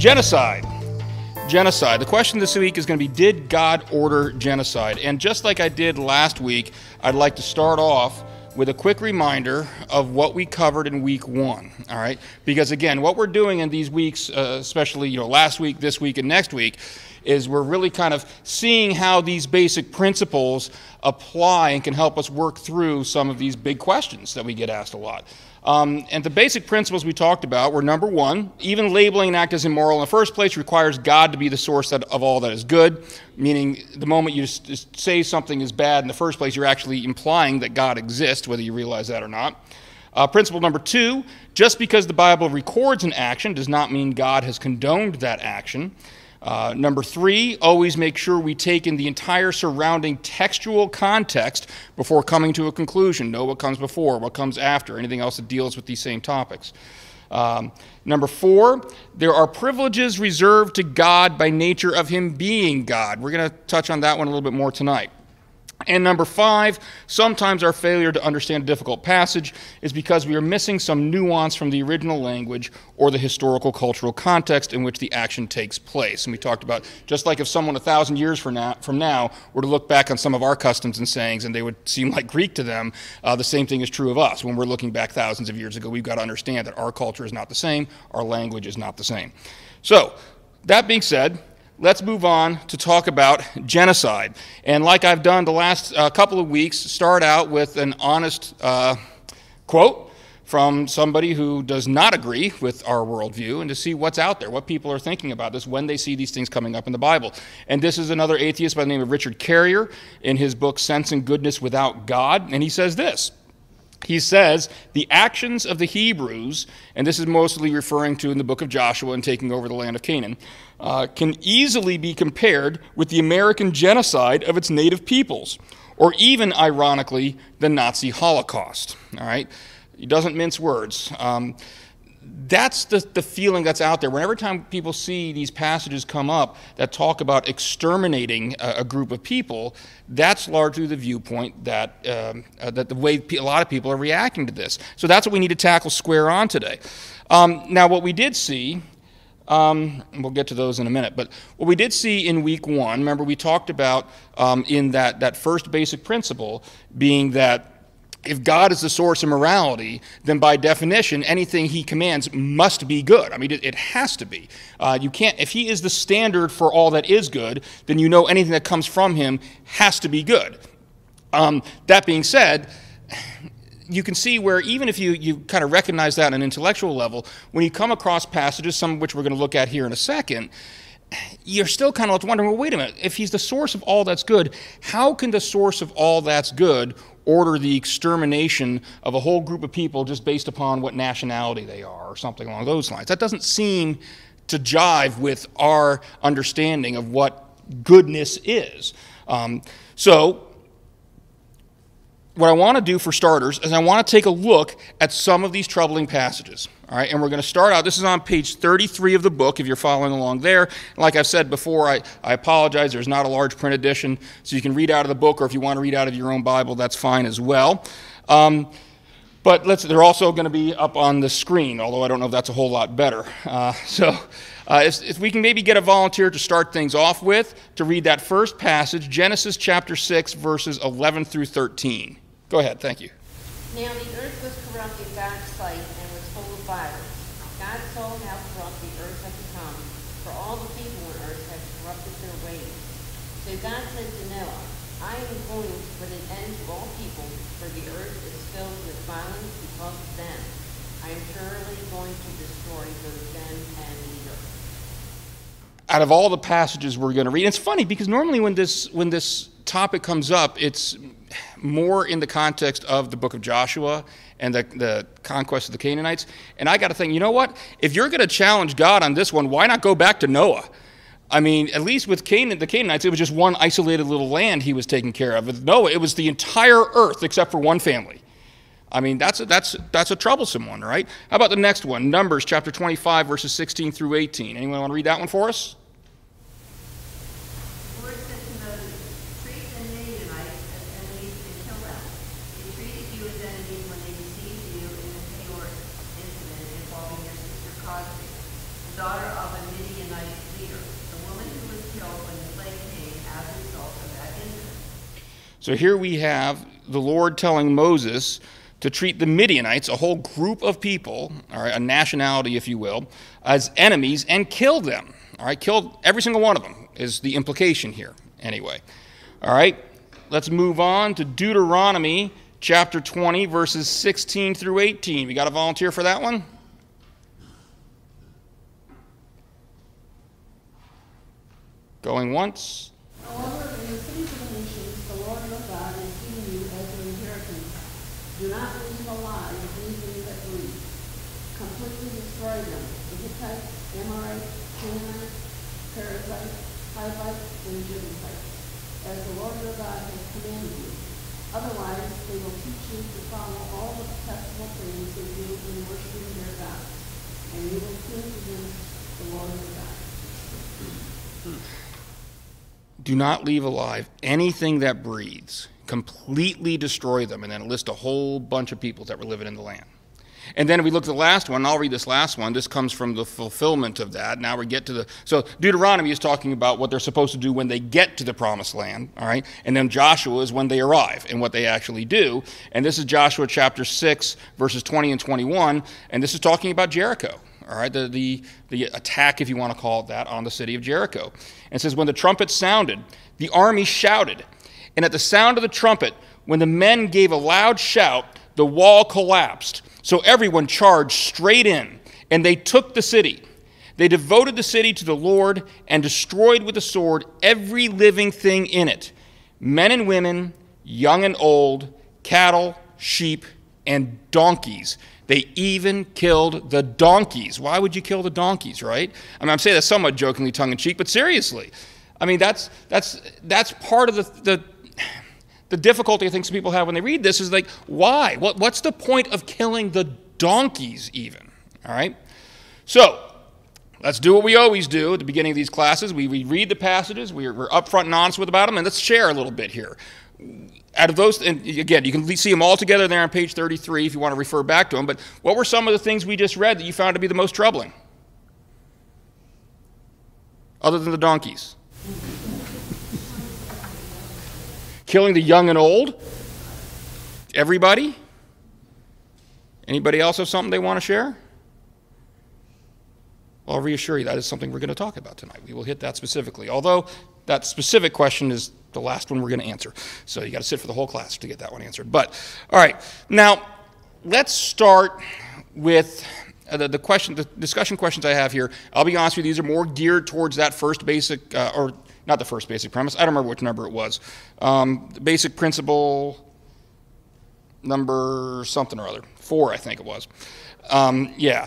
Genocide. Genocide. The question this week is going to be, did God order genocide? And just like I did last week, I'd like to start off with a quick reminder of what we covered in week 1, all right? Because again, what we're doing in these weeks, especially last week, this week, and next week, is we're really kind of seeing how these basic principles apply and can help us work through some of these big questions that we get asked a lot. And the basic principles we talked about were, number 1, even labeling an act as immoral in the first place requires God to be the source of all that is good, meaning the moment you just say something is bad in the first place, you're actually implying that God exists, whether you realize that or not. Principle number 2, just because the Bible records an action does not mean God has condoned that action. Number 3, always make sure we take in the entire surrounding textual context before coming to a conclusion. Know what comes before, what comes after, anything else that deals with these same topics. Number 4, there are privileges reserved to God by nature of Him being God. We're going to touch on that one a little bit more tonight. And number 5, sometimes our failure to understand a difficult passage is because we are missing some nuance from the original language or the historical cultural context in which the action takes place. And we talked about, just like if someone 1,000 years from now were to look back on some of our customs and sayings and they would seem like Greek to them, the same thing is true of us. When we're looking back thousands of years ago, we've got to understand that our culture is not the same, our language is not the same. So, that being said, let's move on to talk about genocide. And like I've done the last couple of weeks, start out with an honest quote from somebody who does not agree with our worldview, and to see what's out there, what people are thinking about this when they see these things coming up in the Bible. And this is another atheist by the name of Richard Carrier in his book Sense and Goodness Without God, and he says this. He says, the actions of the Hebrews, and this is mostly referring to in the book of Joshua and taking over the land of Canaan, can easily be compared with the American genocide of its native peoples, or even, ironically, the Nazi Holocaust. All right? He doesn't mince words. That's the feeling that's out there. Whenever time people see these passages come up that talk about exterminating a group of people, that's largely the viewpoint that the way a lot of people are reacting to this. So that's what we need to tackle square on today. Now, what we did see, we'll get to those in a minute, but what we did see in week 1, remember we talked about in that first basic principle being that if God is the source of morality, then by definition, anything He commands must be good. I mean, it has to be. You can't. If He is the standard for all that is good, then you know anything that comes from Him has to be good. That being said, you can see where even if you kind of recognize that on an intellectual level, when you come across passages, some of which we're going to look at here in a second, you're still kind of wondering, well, wait a minute, if He's the source of all that's good, how can the source of all that's good order the extermination of a whole group of people just based upon what nationality they are or something along those lines? That doesn't seem to jive with our understanding of what goodness is. So what I want to do for starters is I want to take a look at some of these troubling passages. All right, and we're going to start out, this is on page 33 of the book, if you're following along there. Like I've said before, I apologize, there's not a large print edition, so you can read out of the book, or if you want to read out of your own Bible, that's fine as well. But they're also going to be up on the screen, although I don't know if that's a whole lot better. If we can maybe get a volunteer to start things off with, to read that first passage, Genesis chapter 6, verses 11 through 13. Go ahead, thank you. Now the earth was corrupt in God's sight and was full of violence. God saw how corrupt the earth had become, for all the people on earth had corrupted their ways. So God said to Noah, I am going to put an end to all people, for the earth is filled with violence because of them. I am surely going to destroy both them and the earth. Out of all the passages we're going to read, it's funny because normally when this topic comes up, it's more in the context of the book of Joshua and the conquest of the Canaanites. And I got to think, you know what? If you're going to challenge God on this one, why not go back to Noah? I mean, at least with the Canaanites, it was just one isolated little land he was taking care of. With Noah, it was the entire earth except for one family. I mean, that's a troublesome one, right? How about the next one? Numbers chapter 25, verses 16 through 18. Anyone want to read that one for us? daughter of a Midianite So here we have the Lord telling Moses to treat the Midianites, a whole group of people, all right, a nationality, if you will, as enemies and kill them. All right, kill every single one of them is the implication here, anyway. All right, let's move on to Deuteronomy chapter 20, verses 16 through 18. We got a volunteer for that one? Going once. However, in the cities of the nations, the Lord your God is giving you as your inheritance. Do not leave alive anything that breathes. Completely destroy them. The Hittites, Amorites, Canaanites, Perizzites, Hivites, and Jebusites, as the Lord your God has commanded you. Otherwise, they will teach you to follow all the detestable things they do in worshiping their gods, and you will sin against the Lord your God. Do not leave alive anything that breathes. Completely destroy them. And then list a whole bunch of people that were living in the land. And then if we look at the last one, I'll read this last one. This comes from the fulfillment of that. Now we get to the... So Deuteronomy is talking about what they're supposed to do when they get to the promised land, all right? And then Joshua is when they arrive and what they actually do. And this is Joshua chapter 6, verses 20 and 21. And this is talking about Jericho. All right, the attack, if you want to call it that, on the city of Jericho. And it says, when the trumpet sounded, the army shouted. And at the sound of the trumpet, when the men gave a loud shout, the wall collapsed. So everyone charged straight in, and they took the city. They devoted the city to the Lord and destroyed with the sword every living thing in it, men and women, young and old, cattle, sheep, and donkeys. They even killed the donkeys. Why would you kill the donkeys, right? I mean, I'm saying that somewhat jokingly, tongue-in-cheek, but seriously. I mean, that's part of the difficulty I think some people have when they read this is like, why? What's the point of killing the donkeys even, all right? So let's do what we always do at the beginning of these classes. We read the passages, we're upfront and honest about them, and let's share a little bit here. Out of those, and again, you can see them all together there on page 33 if you want to refer back to them, but what were some of the things we just read that you found to be the most troubling? Other than the donkeys. Killing the young and old? Everybody? Anybody else have something they want to share? Well, I'll reassure you that is something we're going to talk about tonight. We will hit that specifically, although that specific question is the last one we're going to answer. So you got to sit for the whole class to get that one answered. But, all right, now let's start with the discussion questions I have here. I'll be honest with you, these are more geared towards that first basic, or not the first basic premise. I don't remember which number it was. The basic principle number something or other. 4, I think it was. Yeah.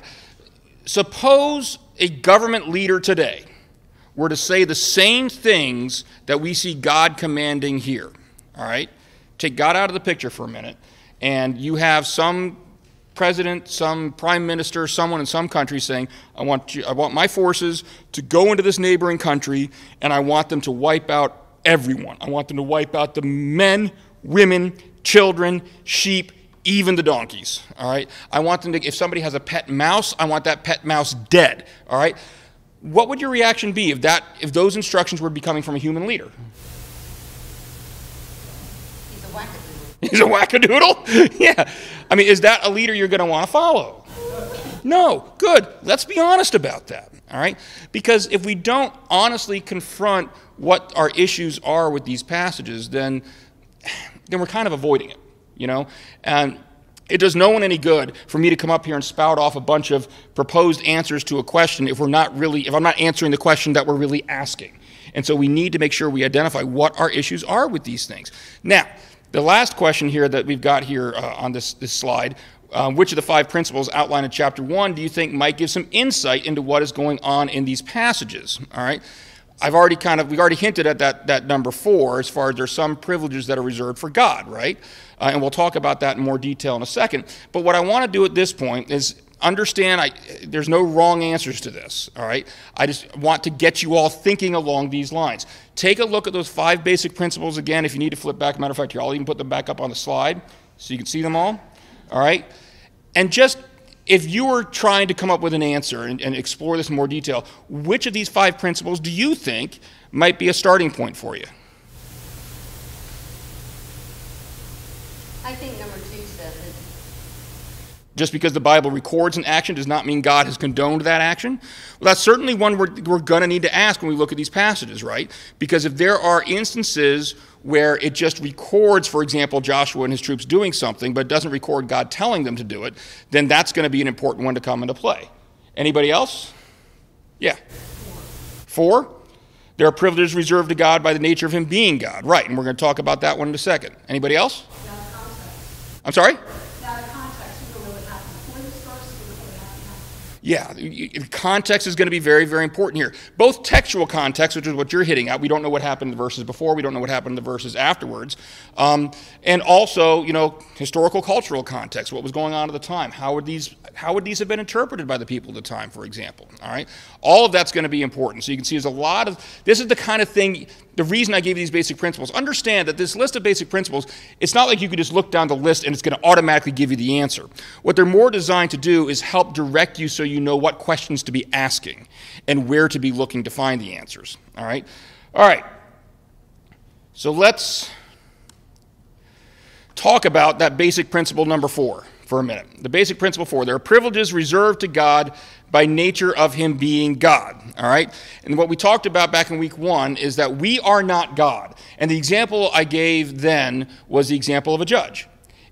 Suppose a government leader today were to say the same things that we see God commanding here, all right? Take God out of the picture for a minute, and you have some president, some prime minister, someone in some country saying, I want my forces to go into this neighboring country, and I want them to wipe out everyone. I want them to wipe out the men, women, children, sheep, even the donkeys, all right? I want them to, if somebody has a pet mouse, I want that pet mouse dead, all right? What would your reaction be if those instructions were coming from a human leader? He's a wackadoodle. He's a wackadoodle? Yeah. I mean, is that a leader you're going to want to follow? No. Good. Let's be honest about that, all right? Because if we don't honestly confront what our issues are with these passages, then we're kind of avoiding it, you know? And it does no one any good for me to come up here and spout off a bunch of proposed answers to a question if I'm not answering the question that we're really asking. And so we need to make sure we identify what our issues are with these things. Now, the last question here that we've got here on this slide, which of the 5 principles outlined in chapter 1 do you think might give some insight into what is going on in these passages? All right. We've already hinted at that number 4 as far as there's some privileges that are reserved for God, right? And we'll talk about that in more detail in a second. But what I want to do at this point is understand there's no wrong answers to this, all right? I just want to get you all thinking along these lines. Take a look at those 5 basic principles again. If you need to flip back, matter of fact, here, I'll even put them back up on the slide so you can see them all right? And just, if you were trying to come up with an answer and explore this in more detail, which of these 5 principles do you think might be a starting point for you? I think number 2 says it. Just because the Bible records an action does not mean God has condoned that action. Well, that's certainly one we're going to need to ask when we look at these passages, right? Because if there are instances where it just records, for example, Joshua and his troops doing something, but doesn't record God telling them to do it, then that's going to be an important one to come into play. Anybody else? Yeah. 4. There are privileges reserved to God by the nature of him being God. Right, and we're going to talk about that one in a second. Anybody else? I'm sorry? Yeah, context is going to be very, very important here. Both textual context, which is what you're hitting at. We don't know what happened in the verses before. We don't know what happened in the verses afterwards. And also, historical, cultural context. What was going on at the time? How would these have been interpreted by the people at the time, for example? All right? All of that's going to be important. So you can see there's a lot of, this is the kind of thing, the reason I gave you these basic principles. Understand that this list of basic principles, it's not like you could just look down the list and it's going to automatically give you the answer. What they're more designed to do is help direct you so you know what questions to be asking and where to be looking to find the answers. All right? All right. So let's talk about that basic principle number 4 for a minute. The basic principle 4, there are privileges reserved to God by nature of him being God. All right? And what we talked about back in week 1 is that we are not God. And the example I gave then was the example of a judge.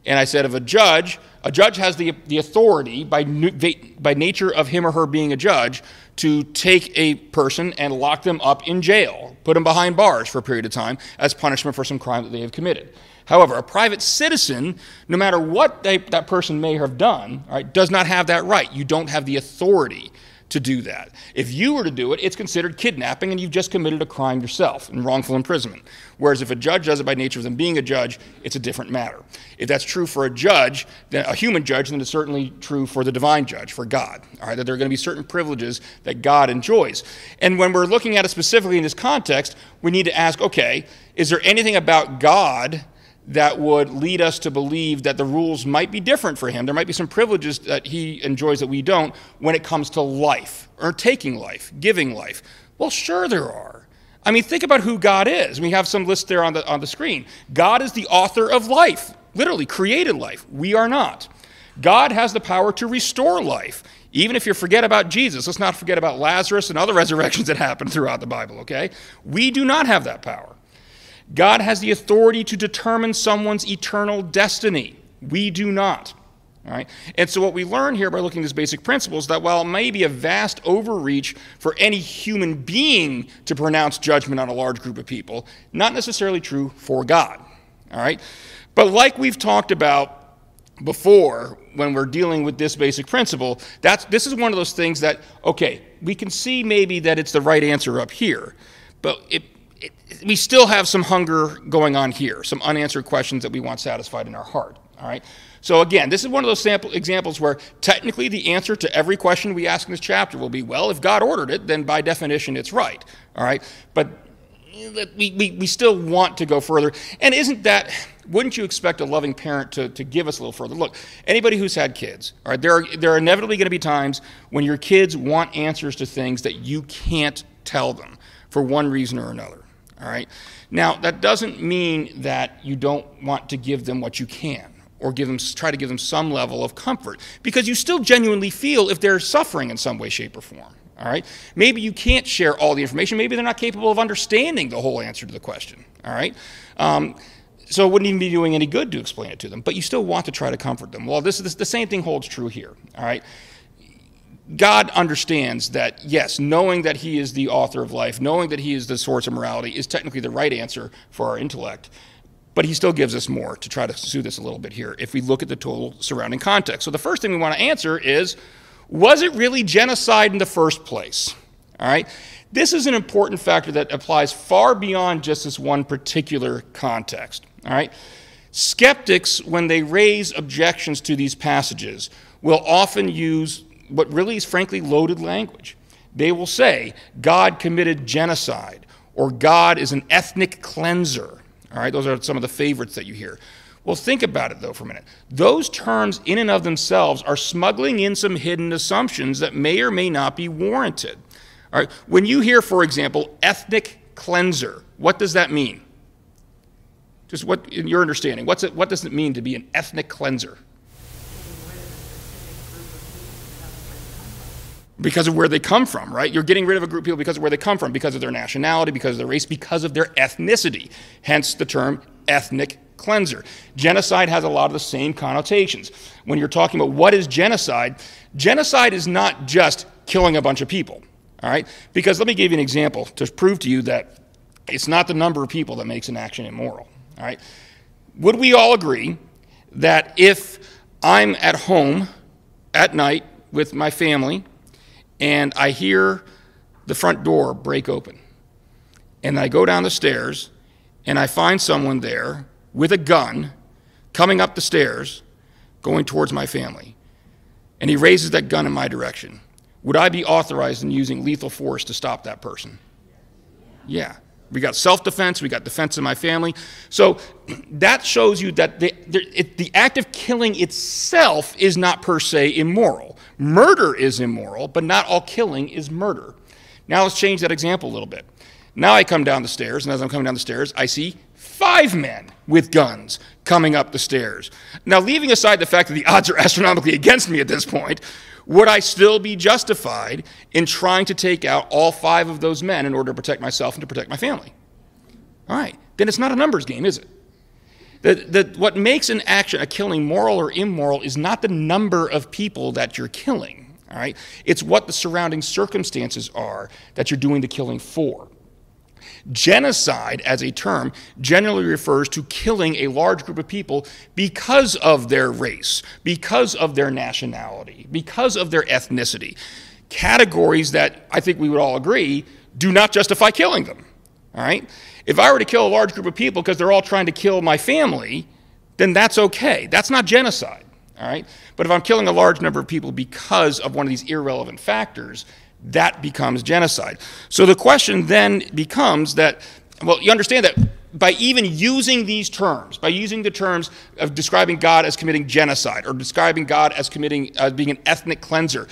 And I said of a judge has the authority by nature of him or her being a judge to take a person and lock them up in jail, put them behind bars for a period of time as punishment for some crime that they have committed. However, a private citizen, no matter what that person may have done, right, does not have that right. You don't have the authority to do that. If you were to do it, it's considered kidnapping and you've just committed a crime yourself and wrongful imprisonment. Whereas if a judge does it by nature of them being a judge, it's a different matter. If that's true for a judge, then a human judge, then it's certainly true for the divine judge, for God. All right, that there are going to be certain privileges that God enjoys. And when we're looking at it specifically in this context, we need to ask, okay, is there anything about God that would lead us to believe that the rules might be different for him? There might be some privileges that he enjoys that we don't when it comes to life, or taking life, giving life. Well, sure there are. I mean, think about who God is. We have some list there on the screen. God is the author of life, literally created life. We are not. God has the power to restore life. Even if you forget about Jesus, let's not forget about Lazarus and other resurrections that happened throughout the Bible, okay? We do not have that power. God has the authority to determine someone's eternal destiny. We do not. All right? And so what we learn here by looking at these basic principles, that while it may be a vast overreach for any human being to pronounce judgment on a large group of people, not necessarily true for God. All right? But like we've talked about before when we're dealing with this basic principle, this is one of those things that, okay, we can see maybe that it's the right answer up here, but we still have some hunger going on here, some unanswered questions that we want satisfied in our heart. All right. So again, this is one of those examples where technically the answer to every question we ask in this chapter will be, well, if God ordered it, then by definition it's right. All right. But we still want to go further. And wouldn't you expect a loving parent to give us a little further? Look, anybody who's had kids, all right, there are inevitably going to be times when your kids want answers to things that you can't tell them for one reason or another. All right. Now, that doesn't mean that you don't want to give them what you can, or try to give them some level of comfort, because you still genuinely feel if they're suffering in some way, shape, or form. All right. Maybe you can't share all the information. Maybe they're not capable of understanding the whole answer to the question. All right. So it wouldn't even be doing any good to explain it to them, but you still want to try to comfort them. Well, the same thing holds true here. All right. God understands that, yes, knowing that he is the author of life, knowing that he is the source of morality is technically the right answer for our intellect, but he still gives us more to try to soothe this a little bit here if we look at the total surrounding context. So the first thing we want to answer is, was it really genocide in the first place? All right? This is an important factor that applies far beyond just this one particular context. All right? Skeptics, when they raise objections to these passages, will often use what really is frankly loaded language. They will say, God committed genocide, or God is an ethnic cleanser. All right, those are some of the favorites that you hear. Well, think about it, though, for a minute. Those terms in and of themselves are smuggling in some hidden assumptions that may or may not be warranted. All right, when you hear, for example, ethnic cleanser, what does that mean? Just what, in your understanding, what does it mean to be an ethnic cleanser? Because of where they come from, right? You're getting rid of a group of people because of where they come from, because of their nationality, because of their race, because of their ethnicity. Hence the term ethnic cleanser. Genocide has a lot of the same connotations. When you're talking about what is genocide, genocide is not just killing a bunch of people, all right? Because let me give you an example to prove to you that it's not the number of people that makes an action immoral, all right? Would we all agree that if I'm at home at night with my family and I hear the front door break open, and I go down the stairs, and I find someone there with a gun coming up the stairs, going towards my family, and he raises that gun in my direction, would I be authorized in using lethal force to stop that person? Yeah. We got self-defense, we got defense of my family. So that shows you that the act of killing itself is not per se immoral. Murder is immoral, but not all killing is murder. Now let's change that example a little bit. Now I come down the stairs, and as I'm coming down the stairs, I see 5 men with guns coming up the stairs. Now, leaving aside the fact that the odds are astronomically against me at this point, would I still be justified in trying to take out all 5 of those men in order to protect myself and to protect my family? All right, then it's not a numbers game, is it? What makes an action, a killing, moral or immoral is not the number of people that you're killing, all right? It's what the surrounding circumstances are that you're doing the killing for. Genocide, as a term, generally refers to killing a large group of people because of their race, because of their nationality, because of their ethnicity. Categories that I think we would all agree do not justify killing them, all right? If I were to kill a large group of people because they're all trying to kill my family, then that's okay. That's not genocide, all right? But if I'm killing a large number of people because of one of these irrelevant factors, that becomes genocide. So the question then becomes that, well, you understand that by even using these terms, by using the terms of describing God as committing genocide or describing God as committing, being an ethnic cleanser,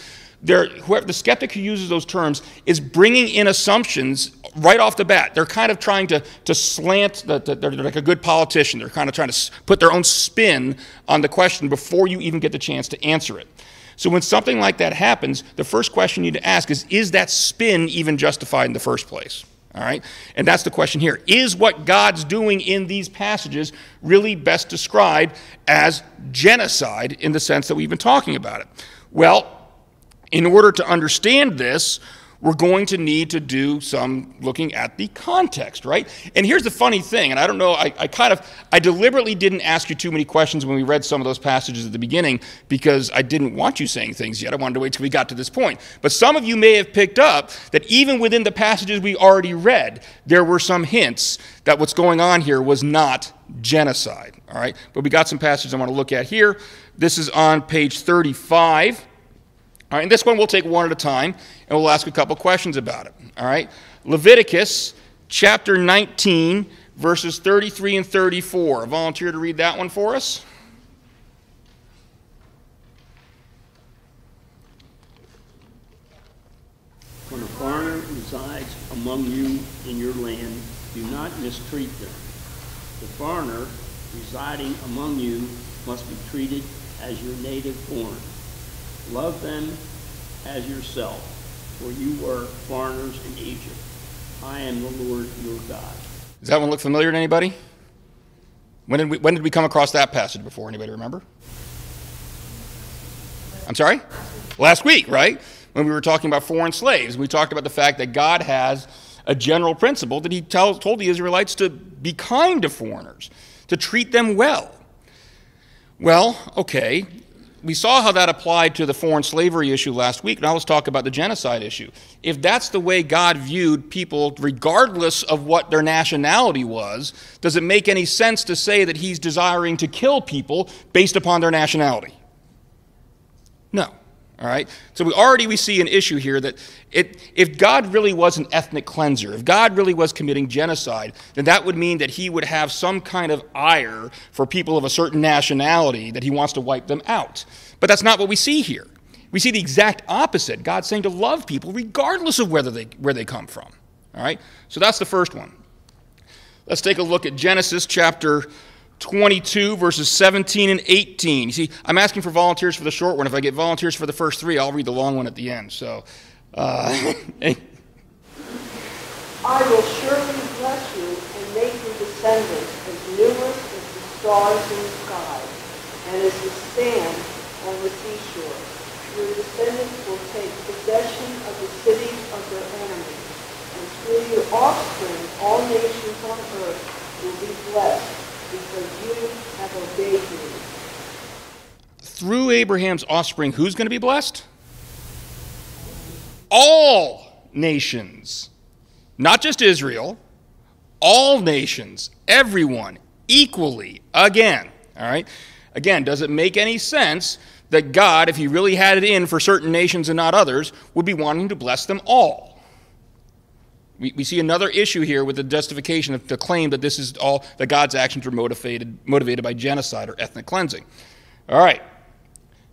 whoever the skeptic who uses those terms is bringing in assumptions right off the bat. They're kind of trying to slant, they're like a good politician. They're kind of trying to put their own spin on the question before you even get the chance to answer it. So when something like that happens, the first question you need to ask is that spin even justified in the first place? All right? And that's the question here. Is what God's doing in these passages really best described as genocide in the sense that we've been talking about it? Well, in order to understand this, we're going to need to do some looking at the context, right? And here's the funny thing, and I don't know, I deliberately didn't ask you too many questions when we read some of those passages at the beginning because I didn't want you saying things yet. I wanted to wait till we got to this point. But some of you may have picked up that even within the passages we already read, there were some hints that what's going on here was not genocide, all right? But we got some passages I want to look at here. This is on page 35. All right, and this one we'll take one at a time, and we'll ask a couple questions about it. All right, Leviticus chapter 19, verses 33 and 34. A volunteer to read that one for us? When a foreigner resides among you in your land, do not mistreat them. The foreigner residing among you must be treated as your native born. Love them as yourself, for you were foreigners in Egypt. I am the Lord your God. Does that one look familiar to anybody? When did we come across that passage before? Anybody remember? I'm sorry? Last week, right? When we were talking about foreign slaves. We talked about the fact that God has a general principle that he told the Israelites to be kind to foreigners, to treat them well. Well, okay. We saw how that applied to the foreign slavery issue last week. Now let's talk about the genocide issue. If that's the way God viewed people, regardless of what their nationality was, does it make any sense to say that he's desiring to kill people based upon their nationality? No. All right? So we see an issue here that if God really was an ethnic cleanser, if God really was committing genocide, then that would mean that he would have some kind of ire for people of a certain nationality that he wants to wipe them out. But that's not what we see here. We see the exact opposite. God's saying to love people regardless of where they come from. All right? So that's the first one. Let's take a look at Genesis chapter 22, verses 17 and 18. You see, I'm asking for volunteers for the short one. If I get volunteers for the first three, I'll read the long one at the end. So, I will surely bless you and make your descendants as numerous as the stars in the sky and as the sand on the seashore. Your descendants will take possession of the cities of their enemies, and through your offspring all nations on earth will be blessed because you have obeyed me. Through Abraham's offspring, who's going to be blessed? All nations. Not just Israel. All nations. Everyone. Equally. Again. All right? Again, does it make any sense that God, if he really had it in for certain nations and not others, would be wanting to bless them all? We see another issue here with the justification of the claim that this is all, that God's actions were motivated by genocide or ethnic cleansing. All right.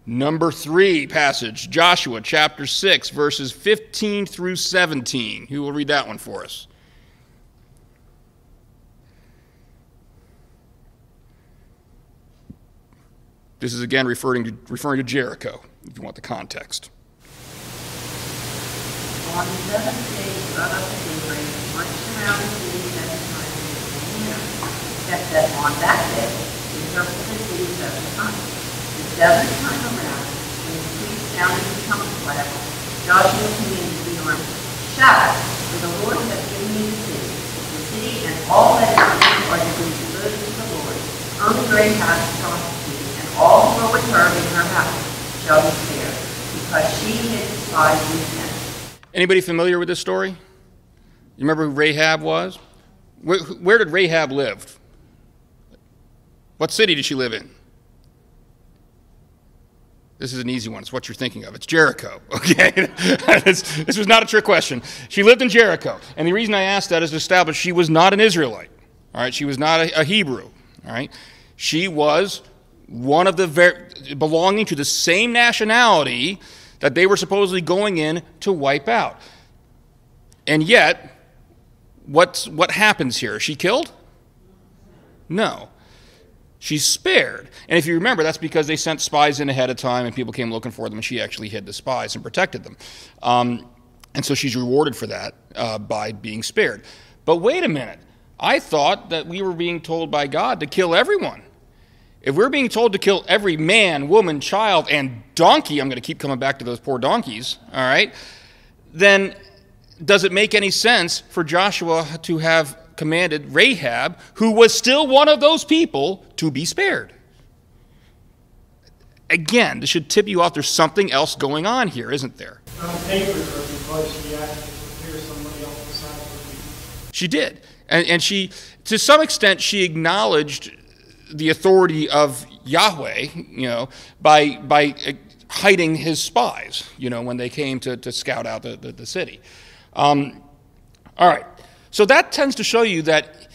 Number 3 passage, Joshua chapter 6, verses 15 through 17. Who will read that one for us? This is again referring to Jericho, if you want the context. On the 7th day, he got up at daybreak, marched around the city 7 times in the same year, except that on that day, he circled the city 7 times. The 7th time around, when the priest sounded the trumpet blast, Joshua commanded the army, "Shout, for the Lord has given me the city. The city and all that is in it are to be devoted to the Lord. Only Rahab the prostitute and all who are with her in her house shall be spared, because she hid the spies in the tent." Anybody familiar with this story? You remember who Rahab was? Where did Rahab live? What city did she live in? This is an easy one. It's what you're thinking of. It's Jericho. Okay? This was not a trick question. She lived in Jericho. And the reason I asked that is to establish she was not an Israelite. All right? She was not a Hebrew. All right? She was one of the belonging to the same nationality that they were supposedly going in to wipe out. And yet, what happens here? Is she killed? No. She's spared. And if you remember, that's because they sent spies in ahead of time and people came looking for them, and she actually hid the spies and protected them. And so she's rewarded for that by being spared. But wait a minute. I thought that we were being told by God to kill everyone. If we're being told to kill every man, woman, child, and donkey, I'm going to keep coming back to those poor donkeys, all right, then does it make any sense for Joshua to have commanded Rahab, who was still one of those people, to be spared? Again, this should tip you off there's something else going on here, isn't there? On paper, because she asked to prepare somebody else besides her. She did. And she, to some extent, she acknowledged the authority of Yahweh, by hiding his spies, when they came to scout out the city. All right. So that tends to show you that,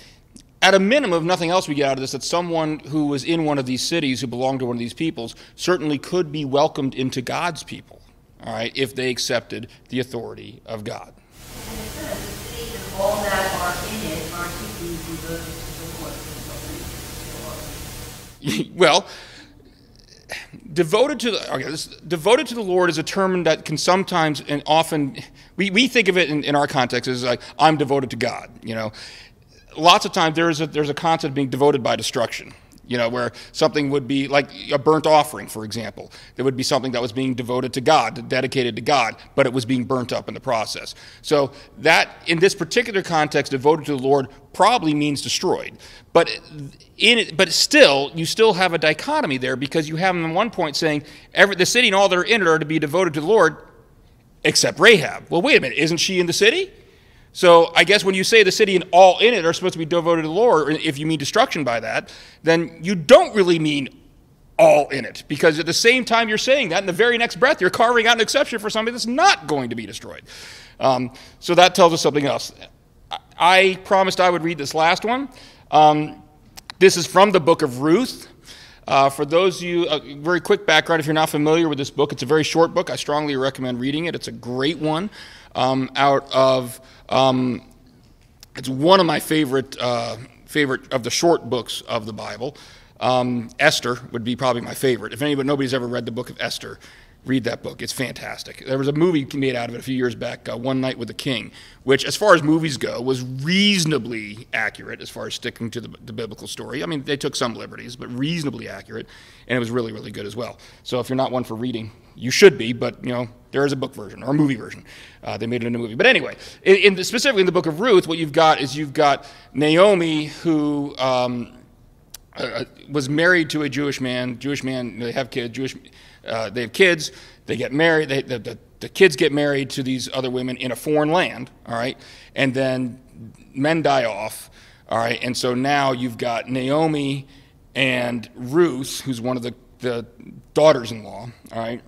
at a minimum, if nothing else we get out of this, that someone who was in one of these cities, who belonged to one of these peoples, certainly could be welcomed into God's people, all right, if they accepted the authority of God. And it says the city and all that are in it are to be devoted to the Lord. Well, devoted to the Lord is a term that can sometimes and often, we think of it in our context as like, I'm devoted to God, Lots of times there's a concept of being devoted by destruction, where something would be like a burnt offering, for example. There would be something that was being devoted to God, dedicated to God, but it was being burnt up in the process. So that, in this particular context, devoted to the Lord probably means destroyed. But still, you still have a dichotomy there, because you have them at one point saying the city and all that are in it are to be devoted to the Lord, except Rahab. Well, wait a minute, isn't she in the city? So I guess when you say the city and all in it are supposed to be devoted to the Lord, or if you mean destruction by that, then you don't really mean all in it, because at the same time you're saying that, in the very next breath you're carving out an exception for somebody that's not going to be destroyed. So that tells us something else. I promised I would read this last one. This is from the book of Ruth. For those of you, a very quick background, if you're not familiar with this book, it's a very short book. I strongly recommend reading it. It's a great one out of It's one of my favorite of the short books of the Bible. Esther would be probably my favorite. If nobody's ever read the book of Esther, read that book. It's fantastic. There was a movie made out of it a few years back, One Night with the King, which, as far as movies go, was reasonably accurate as far as sticking to the biblical story. I mean, they took some liberties, but reasonably accurate, and it was really, really good as well. So if you're not one for reading, you should be, but, there is a book version or a movie version. They made it into a movie. But anyway, specifically in the book of Ruth, what you've got is Naomi, who was married to a Jewish man. Jewish man, they have kids. They have kids. They get married. The kids get married to these other women in a foreign land. All right, and then men die off. All right, and so now you've got Naomi and Ruth, who's one of the daughters-in-law. All right,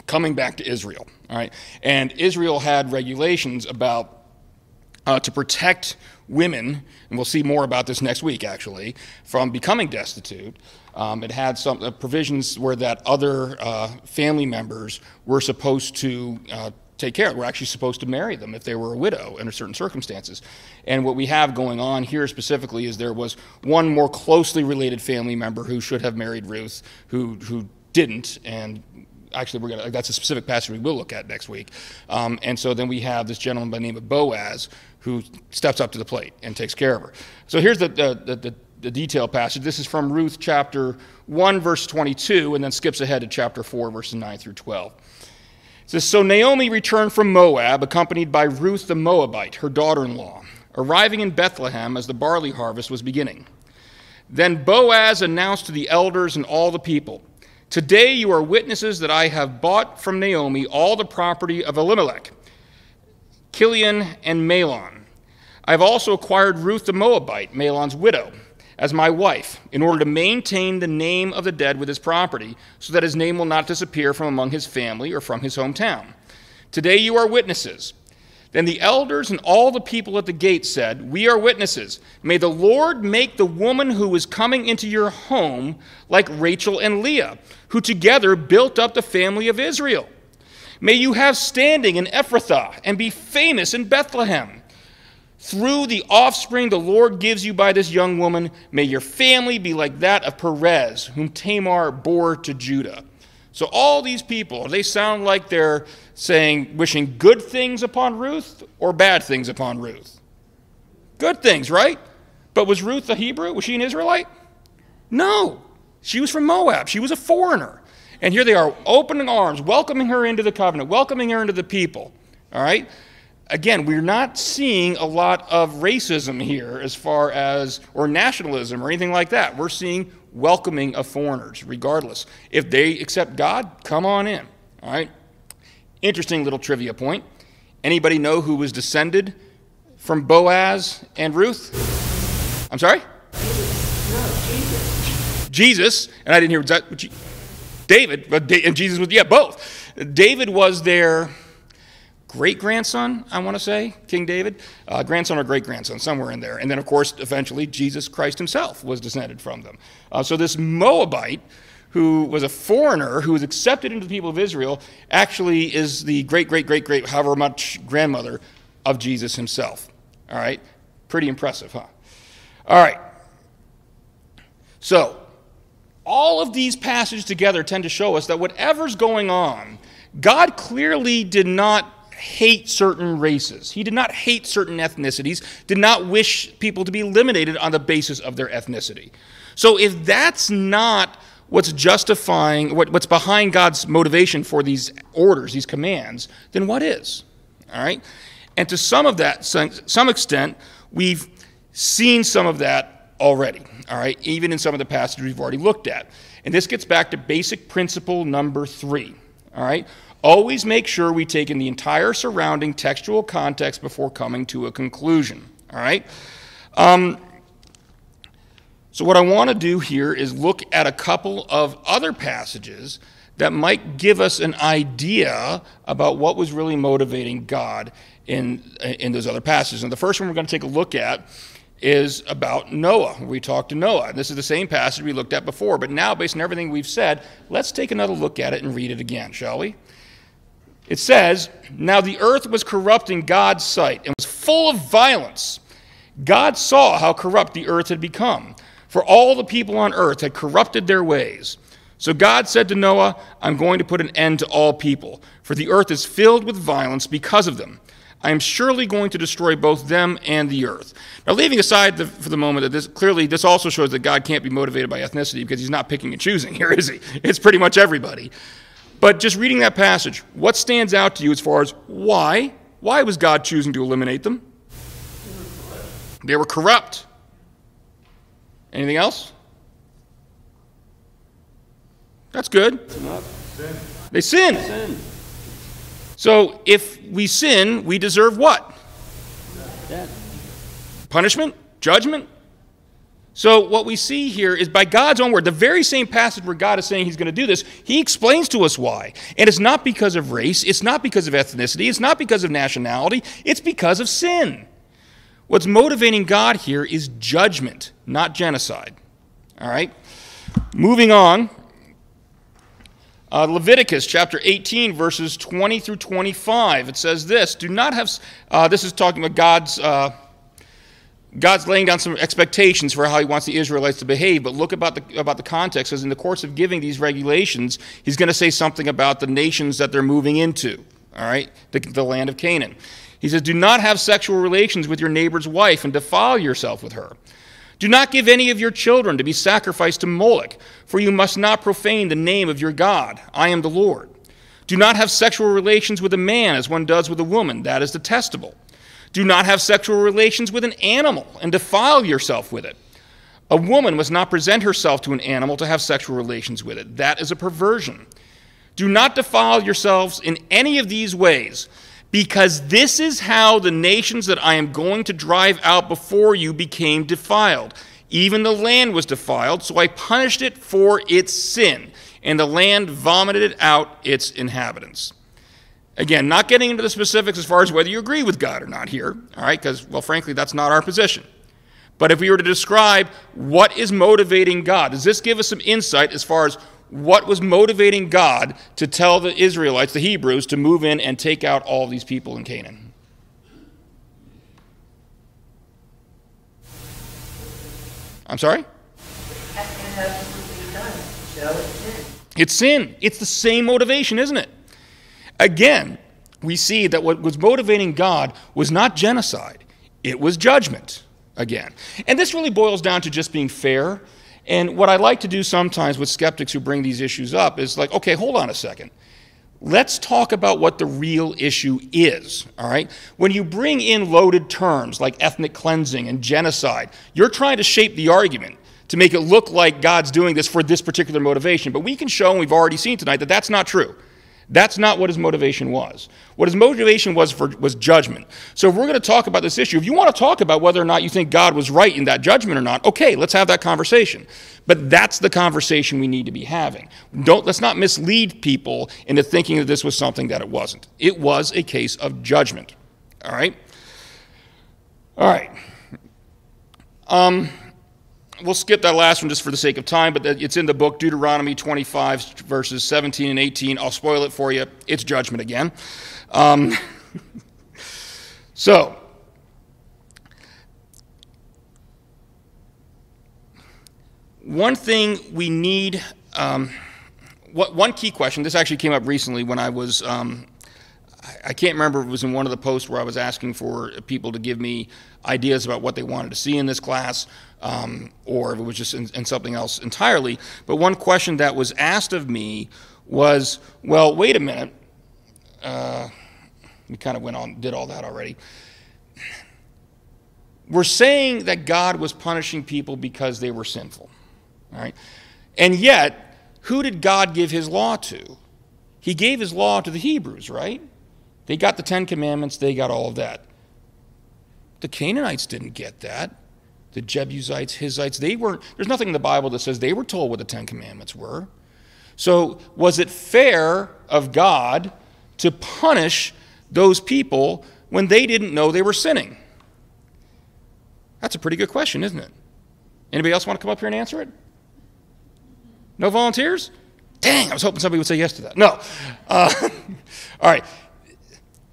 coming back to Israel. All right, and Israel had regulations about to protect women, and we'll see more about this next week, actually, from becoming destitute. It had some provisions where that other family members were supposed to take care of. We're actually supposed to marry them if they were a widow under certain circumstances. And what we have going on here specifically is there was one more closely related family member who should have married Ruth who didn't, and actually that's a specific passage we will look at next week. And so then we have this gentleman by the name of Boaz who steps up to the plate and takes care of her. So here's the detailed passage. This is from Ruth chapter 1, verse 22, and then skips ahead to chapter 4, verses 9 through 12. It says, So Naomi returned from Moab, accompanied by Ruth the Moabite, her daughter-in-law, arriving in Bethlehem as the barley harvest was beginning. Then Boaz announced to the elders and all the people, Today you are witnesses that I have bought from Naomi all the property of Elimelech, Kilion, and Mahlon. I have also acquired Ruth the Moabite, Mahlon's widow, as my wife, in order to maintain the name of the dead with his property, so that his name will not disappear from among his family or from his hometown. Today you are witnesses. Then the elders and all the people at the gate said, We are witnesses. May the Lord make the woman who is coming into your home like Rachel and Leah, who together built up the family of Israel. May you have standing in Ephrathah and be famous in Bethlehem. Through the offspring the Lord gives you by this young woman, may your family be like that of Perez, whom Tamar bore to Judah. So all these people, they sound like they're wishing good things upon Ruth or bad things upon Ruth? Good things, right? But was Ruth a Hebrew? Was she an Israelite? No. She was from Moab. She was a foreigner. And here they are, opening arms, welcoming her into the covenant, welcoming her into the people. All right? Again, we're not seeing a lot of racism here as far as, or nationalism or anything like that. We're seeing welcoming of foreigners, regardless. If they accept God, come on in. All right? Interesting little trivia point. Anybody know who was descended from Boaz and Ruth? I'm sorry? Jesus. And I didn't hear that. David, and Jesus was, both. David was their great-grandson, I want to say, King David. Grandson or great-grandson, somewhere in there. And then, of course, eventually, Jesus Christ himself was descended from them. So this Moabite, who was a foreigner, who was accepted into the people of Israel, actually is the great-great-great-great, however much, grandmother of Jesus himself. All right? Pretty impressive, huh? All right. So, all of these passages together tend to show us that whatever's going on, God clearly did not hate certain races. He did not hate certain ethnicities, did not wish people to be eliminated on the basis of their ethnicity. So if that's not what's justifying, what's behind God's motivation for these orders, these commands, then what is? All right? And to some extent, we've seen some of that already, all right, even in some of the passages we've already looked at. And this gets back to basic principle number 3, all right? Always make sure we take in the entire surrounding textual context before coming to a conclusion, all right? So what I want to do here is look at a couple of other passages that might give us an idea about what was really motivating God in those other passages. And the first one we're going to take a look at is about Noah. We talked to Noah. This is the same passage we looked at before, but now, based on everything we've said, let's take another look at it and read it again, shall we? It says, Now the earth was corrupt in God's sight and was full of violence, God saw how corrupt the earth had become, for all the people on earth had corrupted their ways. So God said to Noah, I'm going to put an end to all people, for the earth is filled with violence because of them. I am surely going to destroy both them and the earth. Now, leaving aside for the moment that this also shows that God can't be motivated by ethnicity, because he's not picking and choosing here, is he? It's pretty much everybody. But just reading that passage, what stands out to you as far as why? Why was God choosing to eliminate them? They were corrupt. Anything else? That's good. They sinned. So if we sin, we deserve what? Punishment? Judgment? So what we see here is by God's own word, the very same passage where God is saying he's going to do this, he explains to us why. And it's not because of race, it's not because of ethnicity, it's not because of nationality, it's because of sin. What's motivating God here is judgment, not genocide. All right? Moving on. Leviticus chapter 18, verses 20 through 25. It says this, do not have, this is talking about God's laying down some expectations for how he wants the Israelites to behave, but look about the context, because in the course of giving these regulations, he's going to say something about the nations that they're moving into, all right, the land of Canaan. He says, do not have sexual relations with your neighbor's wife and defile yourself with her. Do not give any of your children to be sacrificed to Moloch, for you must not profane the name of your God. I am the Lord. Do not have sexual relations with a man as one does with a woman. That is detestable. Do not have sexual relations with an animal and defile yourself with it. A woman must not present herself to an animal to have sexual relations with it. That is a perversion. Do not defile yourselves in any of these ways, because this is how the nations that I am going to drive out before you became defiled. Even the land was defiled, so I punished it for its sin, and the land vomited out its inhabitants. Again, not getting into the specifics as far as whether you agree with God or not here, all right, because, well, frankly, that's not our position. But if we were to describe what is motivating God, does this give us some insight as far as what was motivating God to tell the Israelites, the Hebrews, to move in and take out all these people in Canaan? I'm sorry? It's sin. It's the same motivation, isn't it? Again, we see that what was motivating God was not genocide. It was judgment, again. And this really boils down to just being fair. And what I like to do sometimes with skeptics who bring these issues up is like, okay, hold on a second. Let's talk about what the real issue is, all right? When you bring in loaded terms like ethnic cleansing and genocide, you're trying to shape the argument to make it look like God's doing this for this particular motivation. But we can show, and we've already seen tonight, that that's not true. That's not what his motivation was. What his motivation was judgment. So if we're going to talk about this issue, if you want to talk about whether or not you think God was right in that judgment or not, okay, let's have that conversation. But that's the conversation we need to be having. Let's not mislead people into thinking that this was something that it wasn't. It was a case of judgment. All right? All right. We'll skip that last one just for the sake of time, but it's in the book, Deuteronomy 25, verses 17 and 18. I'll spoil it for you. It's judgment again. So, one thing we need, one key question, this actually came up recently when I was, I can't remember if it was in one of the posts where I was asking for people to give me ideas about what they wanted to see in this class, or if it was just in something else entirely. But one question that was asked of me was, well, wait a minute. We kind of did all that already. We're saying that God was punishing people because they were sinful, all right? And yet, who did God give his law to? He gave his law to the Hebrews, right? They got the 10 Commandments, they got all of that. The Canaanites didn't get that. The Jebusites, Hittites, there's nothing in the Bible that says they were told what the 10 Commandments were. So was it fair of God to punish those people when they didn't know they were sinning? That's a pretty good question, isn't it? Anybody else want to come up here and answer it? No volunteers? Dang, I was hoping somebody would say yes to that. No. All right.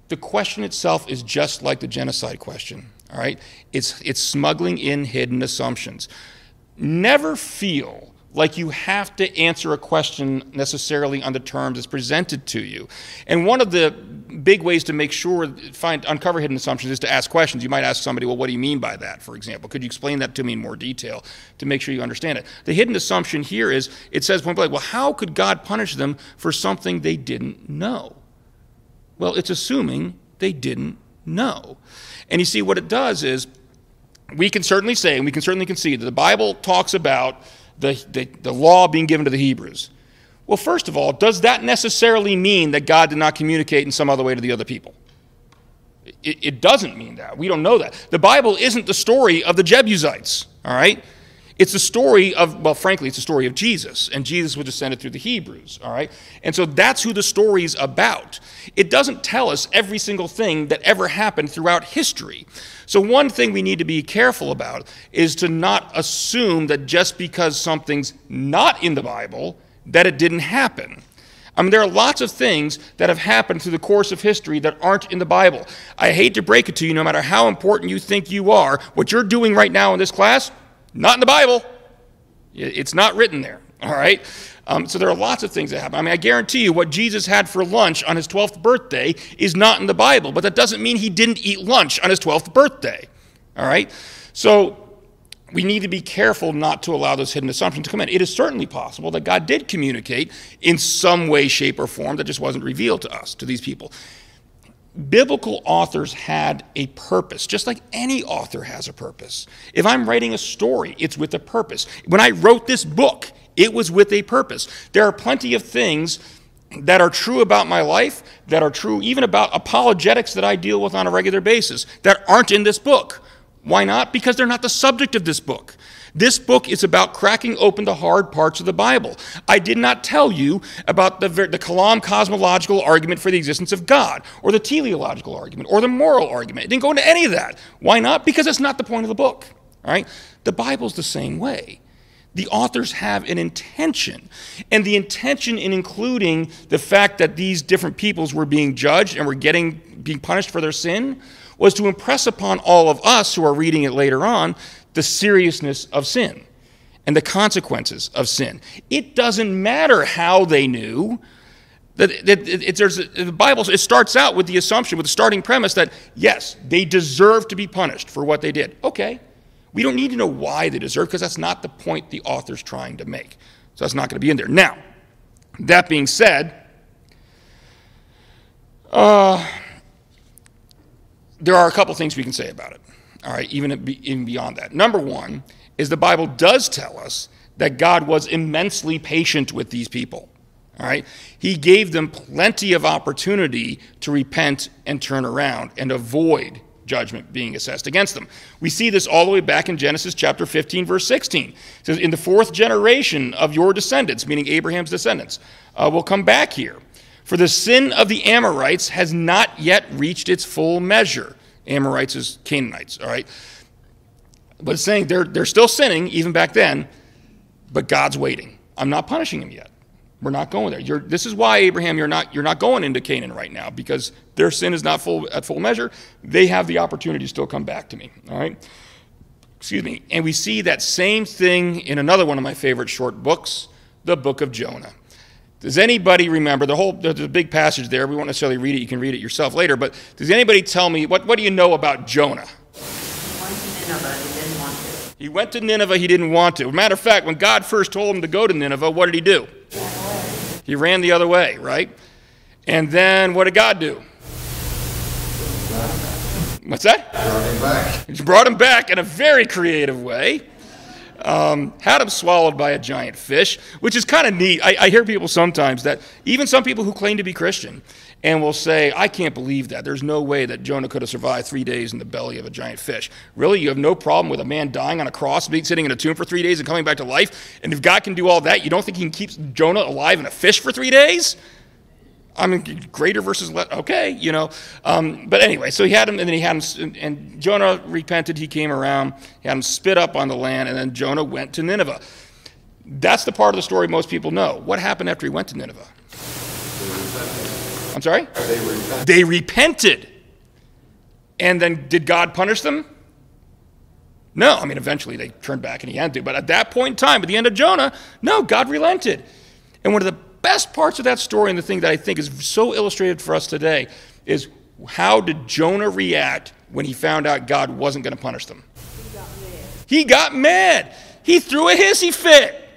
The question itself is just like the genocide question. All right? It's smuggling in hidden assumptions. Never feel like you have to answer a question necessarily on the terms it's presented to you. And one of the big ways to make sure, uncover hidden assumptions is to ask questions. You might ask somebody, well, what do you mean by that, for example? Could you explain that to me in more detail to make sure you understand it? The hidden assumption here is, it says point blank, well, how could God punish them for something they didn't know? Well, it's assuming they didn't know. And you see, what it does is, we can certainly say, and we can certainly concede, that the Bible talks about the law being given to the Hebrews. Well, first of all, does that necessarily mean that God did not communicate in some other way to the other people? It doesn't mean that. We don't know that. The Bible isn't the story of the Jebusites, all right? It's the story of, well, frankly, it's the story of Jesus, and Jesus was descended through the Hebrews, all right? And so that's who the story's about. It doesn't tell us every single thing that ever happened throughout history. So one thing we need to be careful about is to not assume that just because something's not in the Bible, that it didn't happen. I mean, there are lots of things that have happened through the course of history that aren't in the Bible. I hate to break it to you, no matter how important you think you are, what you're doing right now in this class, not in the Bible. It's not written there, all right? So there are lots of things that happen. I mean, I guarantee you what Jesus had for lunch on his 12th birthday is not in the Bible, but that doesn't mean he didn't eat lunch on his 12th birthday, all right? So we need to be careful not to allow those hidden assumptions to come in. It is certainly possible that God did communicate in some way, shape, or form that just wasn't revealed to us, to these people. Biblical authors had a purpose, just like any author has a purpose. If I'm writing a story, it's with a purpose. When I wrote this book, it was with a purpose. There are plenty of things that are true about my life, that are true even about apologetics that I deal with on a regular basis, that aren't in this book. Why not? Because they're not the subject of this book. This book is about cracking open the hard parts of the Bible. I did not tell you about the Kalam cosmological argument for the existence of God, or the teleological argument, or the moral argument. It didn't go into any of that. Why not? Because that's not the point of the book. All right? The Bible's the same way. The authors have an intention, and the intention in including the fact that these different peoples were being judged and were being punished for their sin was to impress upon all of us who are reading it later on the seriousness of sin and the consequences of sin. It doesn't matter how they knew. The Bible, it starts out with the assumption, with the starting premise that, yes, they deserve to be punished for what they did. Okay. We don't need to know why they deserve, because that's not the point the author's trying to make. So that's not going to be in there. Now, that being said, there are a couple things we can say about it, all right, even beyond that. Number one is the Bible does tell us that God was immensely patient with these people, all right? He gave them plenty of opportunity to repent and turn around and avoid judgment being assessed against them. We see this all the way back in Genesis chapter 15, verse 16. It says, in the fourth generation of your descendants, meaning Abraham's descendants, will come back here. For the sin of the Amorites has not yet reached its full measure. Amorites is Canaanites, all right? But it's saying they're still sinning, even back then, but God's waiting. I'm not punishing them yet. We're not going there. This is why, Abraham, you're not going into Canaan right now, because their sin is not at full measure. They have the opportunity to still come back to me, all right? Excuse me. And we see that same thing in another one of my favorite short books, the book of Jonah. Does anybody remember, there's a big passage there. We won't necessarily read it. You can read it yourself later. But does anybody tell me, what do you know about Jonah? He went to Nineveh, he didn't want to. As a matter of fact, when God first told him to go to Nineveh, what did he do? He ran the other way, right? And then what did God do? What's that? Brought him back. He brought him back in a very creative way. Had him swallowed by a giant fish, which is kind of neat. I hear people sometimes that, even some people who claim to be Christian, and will say, I can't believe that. There's no way that Jonah could have survived 3 days in the belly of a giant fish. Really? You have no problem with a man dying on a cross, sitting in a tomb for 3 days and coming back to life? And if God can do all that, you don't think he can keep Jonah alive in a fish for 3 days? I mean, greater versus less, okay, you know. But anyway, so he had him, and then and Jonah repented, he came around, he had him spit up on the land, and then Jonah went to Nineveh. That's the part of the story most people know. What happened after he went to Nineveh? I'm sorry? They repented. They repented. And then did God punish them? No, I mean, eventually they turned back and he had to. But at that point in time, at the end of Jonah, no, God relented. And one of the best parts of that story, and the thing that I think is so illustrated for us today, is how did Jonah react when he found out God wasn't going to punish them? He got mad. He threw a hissy fit.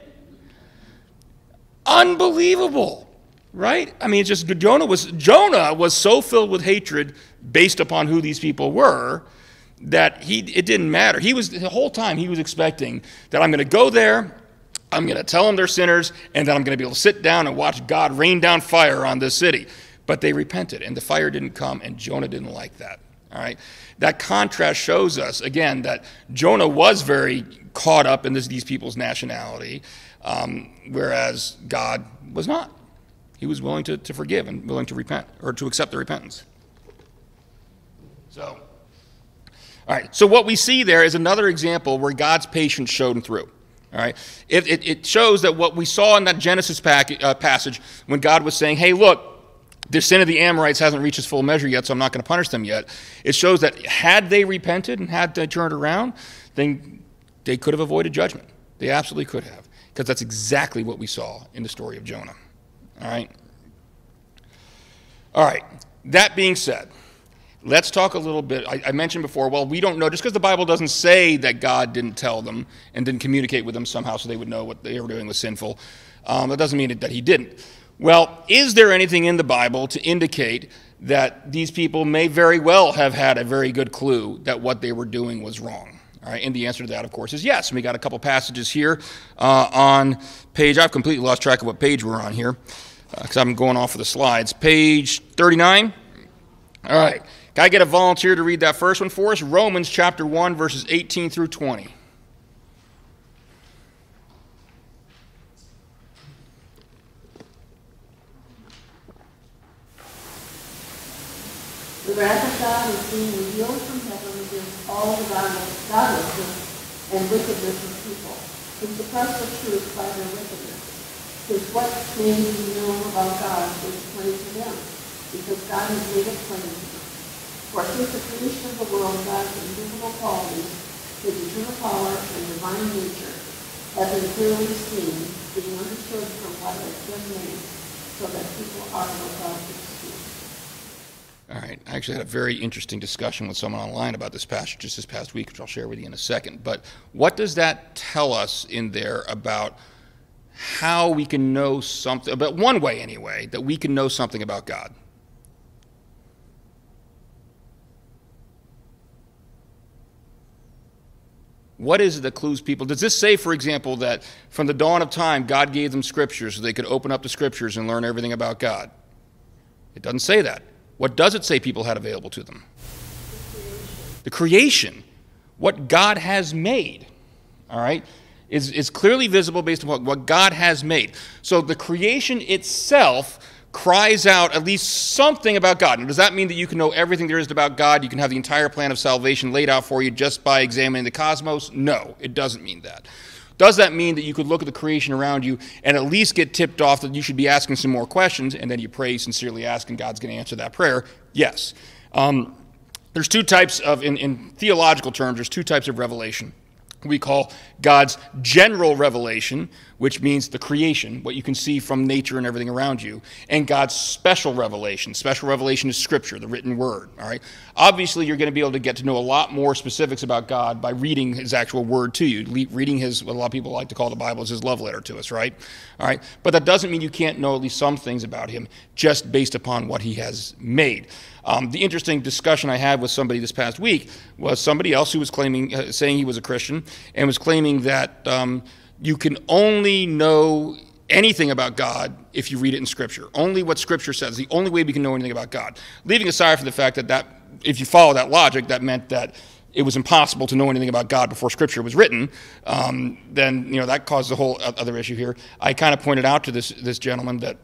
Unbelievable, right? I mean, it's just Jonah was so filled with hatred based upon who these people were that it didn't matter. The whole time he was expecting that I'm going to go there, I'm going to tell them they're sinners, and then I'm going to be able to sit down and watch God rain down fire on this city. But they repented, and the fire didn't come, and Jonah didn't like that. All right? That contrast shows us, again, that Jonah was very caught up in these people's nationality, whereas God was not. He was willing to forgive and willing to repent, or to accept the repentance. So, all right. So what we see there is another example where God's patience showed through. All right. It shows that what we saw in that Genesis passage when God was saying, hey, look, the sin of the Amorites hasn't reached its full measure yet, so I'm not going to punish them yet. It shows that had they repented and had they turned around, then they could have avoided judgment. They absolutely could have, because that's exactly what we saw in the story of Jonah. All right. All right. That being said, let's talk a little bit. I mentioned before, well, we don't know, just because the Bible doesn't say that God didn't tell them and didn't communicate with them somehow so they would know what they were doing was sinful, that doesn't mean that he didn't. Well, is there anything in the Bible to indicate that these people may very well have had a very good clue that what they were doing was wrong? All right, and the answer to that, of course, is yes. And we got a couple passages here on page, I've completely lost track of what page we're on here because I'm going off of the slides. Page 39. All right. Can I get a volunteer to read that first one for us? Romans chapter 1, verses 18 through 20. The wrath of God is being revealed from heaven against all the godlessness and wickedness of people, who suppress the truth by their wickedness. Because what may be known about God is plain to them, because God has made it plain to them. For since the creation of the world, God's invisible qualities, his eternal power and divine nature, have been clearly seen, being understood from what has been made, so that people are without excuse. All right. I actually had a very interesting discussion with someone online about this passage just this past week, which I'll share with you in a second. But what does that tell us in there about how we can know something, about one way anyway, that we can know something about God? What is the clues people? Does this say, for example, that from the dawn of time, God gave them scriptures so they could open up the scriptures and learn everything about God? It doesn't say that. What does it say people had available to them? The creation. What God has made, all right, is clearly visible based on what God has made. So the creation itself cries out at least something about God. Now, does that mean that you can know everything there is about God? You can have the entire plan of salvation laid out for you just by examining the cosmos? No, it doesn't mean that. Does that mean that you could look at the creation around you and at least get tipped off that you should be asking some more questions, and then you pray, sincerely ask, and God's going to answer that prayer? Yes. There's two types of, in theological terms, there's two types of revelation. We call God's general revelation, which means the creation, what you can see from nature and everything around you, and God's special revelation. Special revelation is Scripture, the written word. All right. Obviously, you're going to be able to get to know a lot more specifics about God by reading His actual word to you, reading His, what a lot of people like to call the Bible, is His love letter to us, right? All right. But that doesn't mean you can't know at least some things about Him just based upon what He has made. The interesting discussion I had with somebody this past week was somebody else who was claiming, saying he was a Christian, and was claiming that you can only know anything about God if you read it in Scripture. Only what Scripture says. The only way we can know anything about God. Leaving aside from the fact that if you follow that logic, that meant that it was impossible to know anything about God before Scripture was written, then that caused a whole other issue here. I kind of pointed out to this gentleman that,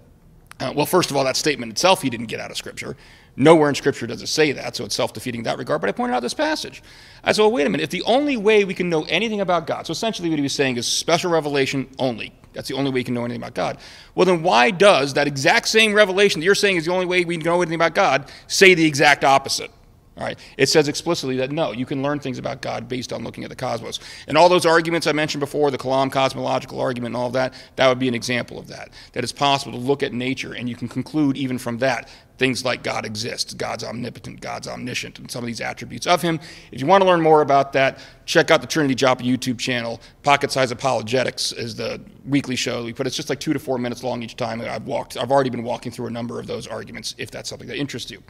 well, first of all, that statement itself he didn't get out of Scripture. Nowhere in Scripture does it say that, so it's self-defeating in that regard. But I pointed out this passage. I said, well, wait a minute. If the only way we can know anything about God, so essentially what he was saying is special revelation only. That's the only way you can know anything about God. Well, then why does that exact same revelation that you're saying is the only way we can know anything about God say the exact opposite? All right. It says explicitly that no, you can learn things about God based on looking at the cosmos. And all those arguments I mentioned before, the Kalam cosmological argument and all of that, that would be an example of that. That it's possible to look at nature and you can conclude even from that things like God exists, God's omnipotent, God's omniscient, and some of these attributes of him. If you want to learn more about that, check out the Trinity Joppa YouTube channel. Pocket Size Apologetics is the weekly show we put. It's just like 2 to 4 minutes long each time. I've already been walking through a number of those arguments if that's something that interests you.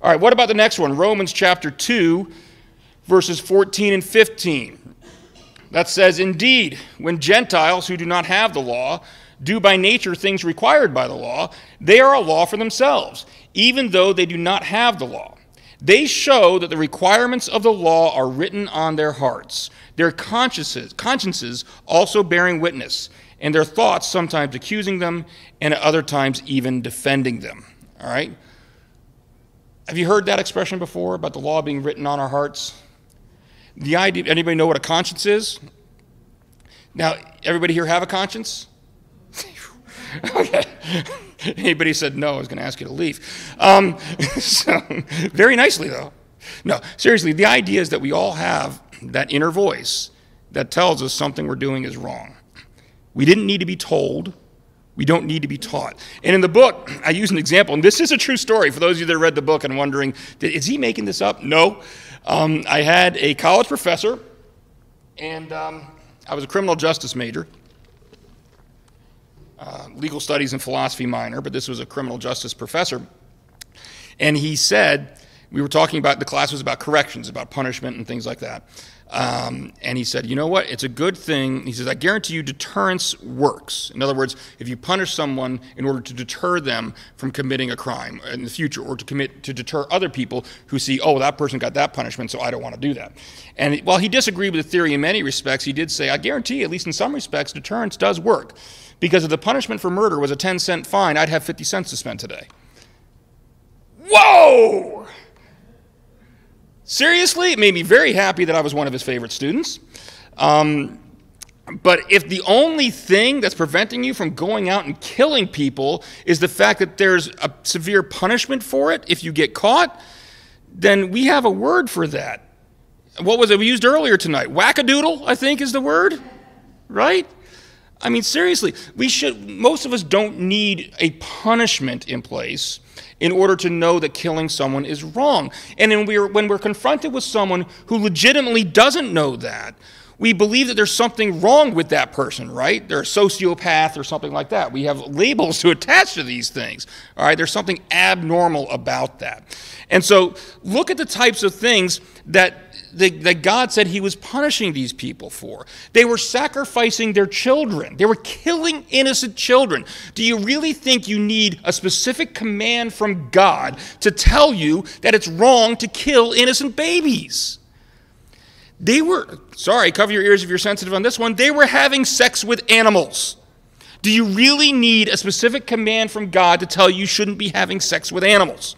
All right, what about the next one? Romans chapter 2, verses 14 and 15. That says, indeed, when Gentiles who do not have the law do by nature things required by the law, they are a law for themselves, even though they do not have the law. They show that the requirements of the law are written on their hearts, their consciences also bearing witness, and their thoughts sometimes accusing them, and at other times even defending them. All right? Have you heard that expression before about the law being written on our hearts? The idea, anybody know what a conscience is? Now, everybody here have a conscience? Okay. Anybody said no, I was going to ask you to leave. So, very nicely, though. No, seriously, the idea is that we all have that inner voice that tells us something we're doing is wrong. We didn't need to be told. We don't need to be taught. And in the book, I use an example, and this is a true story for those of you that read the book and wondering, is he making this up? No. I had a college professor, and I was a criminal justice major, legal studies and philosophy minor, but this was a criminal justice professor. And he said, we were talking about, the class was about corrections, about punishment and things like that. And he said, you know what, it's a good thing. He says, I guarantee you deterrence works. In other words, if you punish someone in order to deter them from committing a crime in the future, or to deter other people who see, oh, that person got that punishment, so I don't want to do that. And while he disagreed with the theory in many respects, he did say, I guarantee, at least in some respects, deterrence does work. Because if the punishment for murder was a 10-cent fine, I'd have 50 cents to spend today. Whoa! Seriously, it made me very happy that I was one of his favorite students. But if the only thing that's preventing you from going out and killing people is the fact that there's a severe punishment for it if you get caught, then we have a word for that. What was it we used earlier tonight? Wackadoodle, I think is the word, right? I mean, seriously, most of us don't need a punishment in place in order to know that killing someone is wrong. And when we're confronted with someone who legitimately doesn't know that, we believe that there's something wrong with that person, right? They're a sociopath or something like that. We have labels to attach to these things, all right? There's something abnormal about that. And so look at the types of things that God said he was punishing these people for. They were sacrificing their children. They were killing innocent children. Do you really think you need a specific command from God to tell you that it's wrong to kill innocent babies? They were, sorry, cover your ears if you're sensitive on this one, they were having sex with animals. Do you really need a specific command from God to tell you shouldn't be having sex with animals?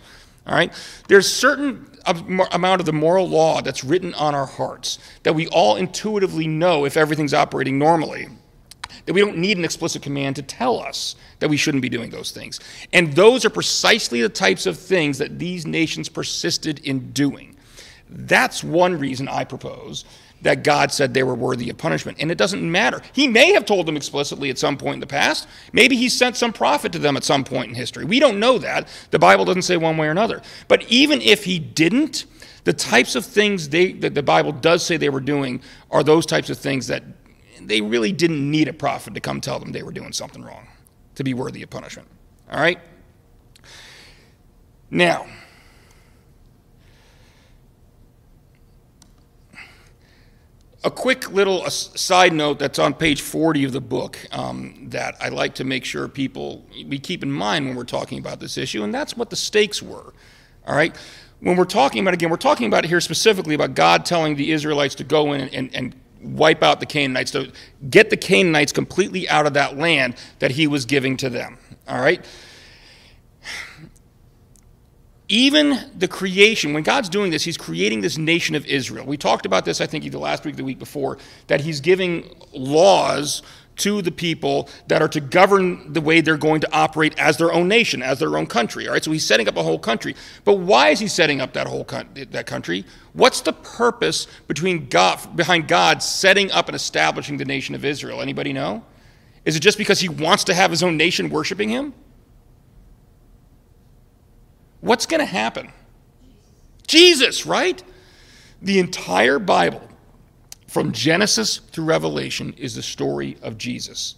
All right? There's certain amount of the moral law that's written on our hearts that we all intuitively know if everything's operating normally, that we don't need an explicit command to tell us that we shouldn't be doing those things. And those are precisely the types of things that these nations persisted in doing. That's one reason I propose that God said they were worthy of punishment. And it doesn't matter. He may have told them explicitly at some point in the past. Maybe he sent some prophet to them at some point in history. We don't know that. The Bible doesn't say one way or another. But even if he didn't, the types of things that the Bible does say they were doing are those types of things that they really didn't need a prophet to come tell them they were doing something wrong to be worthy of punishment. All right? Now, a quick little side note that's on page 40 of the book that I like to make sure we keep in mind when we're talking about this issue, and that's what the stakes were. All right? When we're talking about, again, we're talking about it here specifically about God telling the Israelites to go in and wipe out the Canaanites, to get the Canaanites completely out of that land that he was giving to them. All right? Even the creation, when God's doing this, he's creating this nation of Israel. We talked about this, I think, either last week or the week before, that he's giving laws to the people that are to govern the way they're going to operate as their own nation, as their own country. All right, so he's setting up a whole country. But why is he setting up that whole that country? What's the purpose behind God setting up and establishing the nation of Israel? Anybody know? Is it just because he wants to have his own nation worshiping him? What's going to happen? Jesus, right? The entire Bible, from Genesis through Revelation, is the story of Jesus.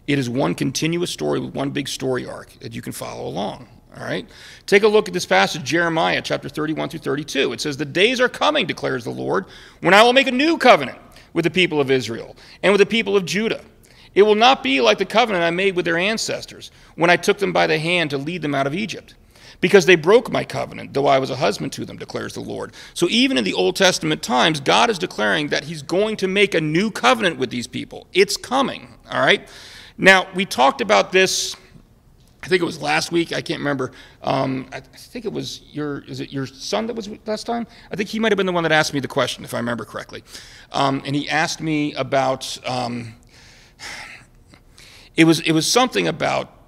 It is one continuous story with one big story arc that you can follow along. All right? Take a look at this passage, Jeremiah chapter 31 through 32. It says, "The days are coming, declares the Lord, when I will make a new covenant with the people of Israel and with the people of Judah. It will not be like the covenant I made with their ancestors when I took them by the hand to lead them out of Egypt. Because they broke my covenant, though I was a husband to them, declares the Lord." So even in the Old Testament times, God is declaring that he's going to make a new covenant with these people. It's coming, all right? Now, we talked about this, I think it was last week, I can't remember. I think it was is it your son that was last time? I think he might have been the one that asked me the question, if I remember correctly. And he asked me about, it was something about,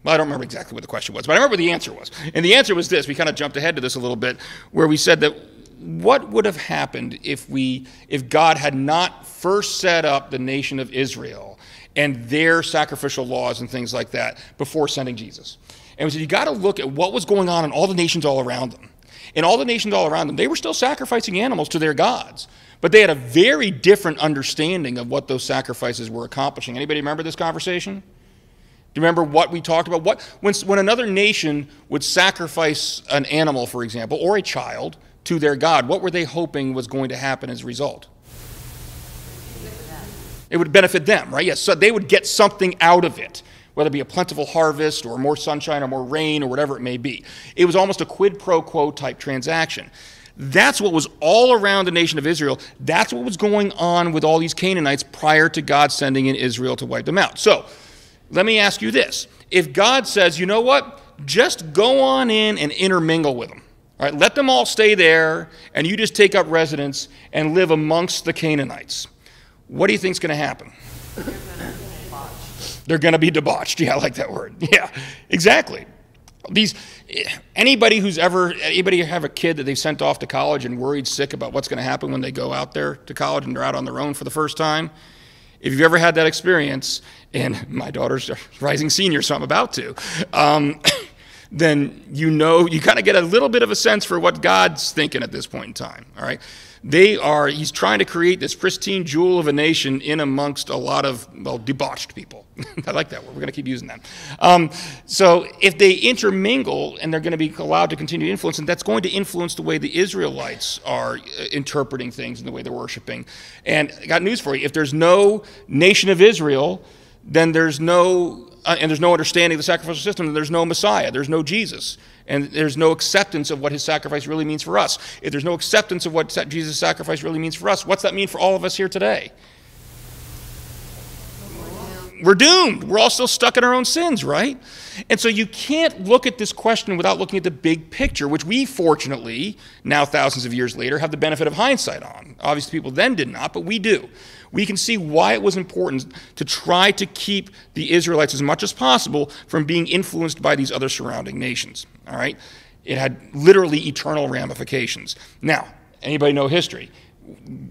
well, I don't remember exactly what the question was, but I remember what the answer was. And the answer was this. We kind of jumped ahead to this a little bit, where we said that what would have happened if God had not first set up the nation of Israel and their sacrificial laws and things like that before sending Jesus? And we said, you got to look at what was going on in all the nations all around them. In all the nations all around them, they were still sacrificing animals to their gods, but they had a very different understanding of what those sacrifices were accomplishing. Anybody remember this conversation? Do you remember what we talked about? When another nation would sacrifice an animal, for example, or a child to their god, what were they hoping was going to happen as a result? It would benefit them, right? Yes, so they would get something out of it, whether it be a plentiful harvest or more sunshine or more rain or whatever it may be. It was almost a quid pro quo type transaction. That's what was all around the nation of Israel. That's what was going on with all these Canaanites prior to God sending in Israel to wipe them out. So, let me ask you this. If God says, you know what, just go on in and intermingle with them. All right, let them all stay there, and you just take up residence and live amongst the Canaanites. What do you think is going to happen? They're going to be debauched. Yeah, I like that word. Yeah, exactly. Anybody have a kid that they've sent off to college and worried sick about what's going to happen when they go out there to college and they're out on their own for the first time? If you've ever had that experience, and my daughter's a rising senior, so I'm about to, then you kind of get a little bit of a sense for what God's thinking at this point in time, all right? He's trying to create this pristine jewel of a nation in amongst a lot of, debauched people. I like that word. We're going to keep using that. So if they intermingle and they're going to be allowed to continue to influence, and that's going to influence the way the Israelites are interpreting things and the way they're worshiping. And I got news for you. If there's no nation of Israel, then there's no understanding of the sacrificial system, and there's no Messiah, there's no Jesus, and there's no acceptance of what his sacrifice really means for us. If there's no acceptance of what Jesus' sacrifice really means for us, what's that mean for all of us here today? We're doomed. We're all still stuck in our own sins, right? And so you can't look at this question without looking at the big picture, which we fortunately, now thousands of years later, have the benefit of hindsight on. Obviously, people then did not, but we do. We can see why it was important to try to keep the Israelites as much as possible from being influenced by these other surrounding nations, all right? It had literally eternal ramifications. Now, anybody know history?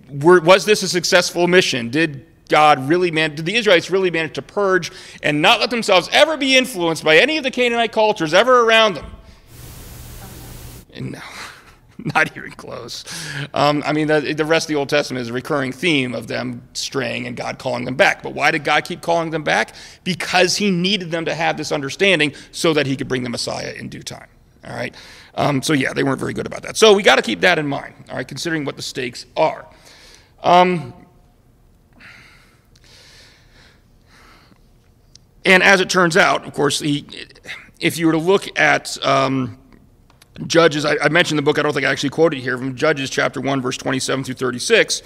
Was this a successful mission? Did the Israelites really manage to purge and not let themselves ever be influenced by any of the Canaanite cultures ever around them? And no, not even close. The rest of the Old Testament is a recurring theme of them straying and God calling them back. But why did God keep calling them back? Because he needed them to have this understanding so that he could bring the Messiah in due time. All right? They weren't very good about that. So we got to keep that in mind, all right, considering what the stakes are. And as it turns out, of course, if you were to look at Judges, I mentioned the book, I don't think I actually quoted here, from Judges chapter 1, verse 27 through 36.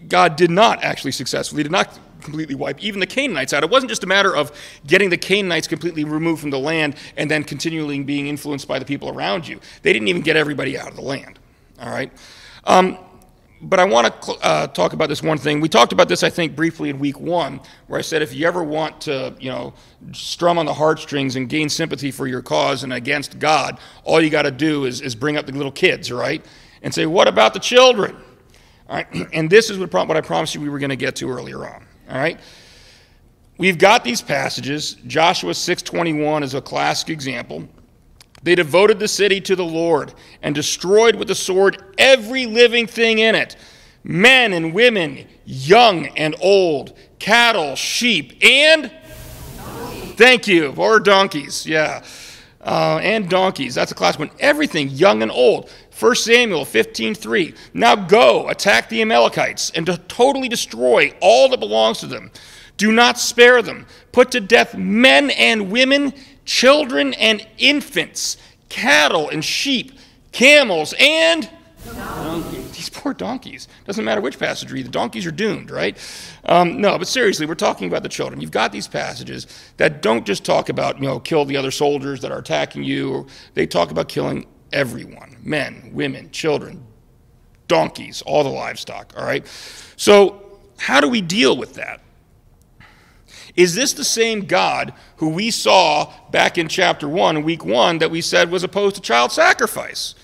God did not actually did not completely wipe even the Canaanites out. It wasn't just a matter of getting the Canaanites completely removed from the land and then continually being influenced by the people around you. They didn't even get everybody out of the land, all right? But I want to talk about this one thing. We talked about this, I think, briefly in week 1, where I said if you ever want to, strum on the heartstrings and gain sympathy for your cause and against God, all you got to do is bring up the little kids, right? And say, what about the children? All right, and this is what I promised you we were going to get to earlier on, all right? We've got these passages. Joshua 6:21 is a classic example. They devoted the city to the Lord and destroyed with the sword every living thing in it, men and women, young and old, cattle, sheep, and thank you, or donkeys, yeah, and donkeys. That's a classic one. Everything, young and old. 1 Samuel 15:3. Now go, attack the Amalekites, and to totally destroy all that belongs to them. Do not spare them. Put to death men and women, children and infants, cattle and sheep, camels, and Donkeys. these poor donkeys. Doesn't matter which passage you read, the donkeys are doomed, right? No, but seriously, we're talking about the children. You've got these passages that don't just talk about, kill the other soldiers that are attacking you. They talk about killing everyone, men, women, children, donkeys, all the livestock, all right? So how do we deal with that? Is this the same God who we saw back in chapter 1, week 1, that we said was opposed to child sacrifice?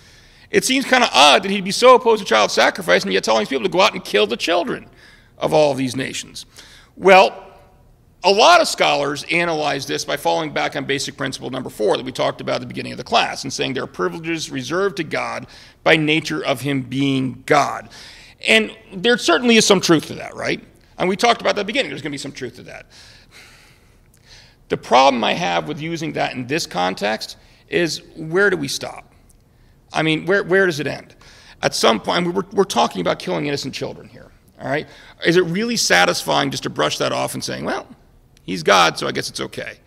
It seems kind of odd that he'd be so opposed to child sacrifice and yet telling people to go out and kill the children of all of these nations. Well, a lot of scholars analyze this by falling back on basic principle number 4 that we talked about at the beginning of the class and saying there are privileges reserved to God by nature of him being God. And there certainly is some truth to that, right? And we talked about that at the beginning. There's going to be some truth to that. The problem I have with using that in this context is, where do we stop? I mean, where does it end? At some point, we're talking about killing innocent children here, all right? Is it really satisfying just to brush that off and saying, well, he's God, so I guess it's okay?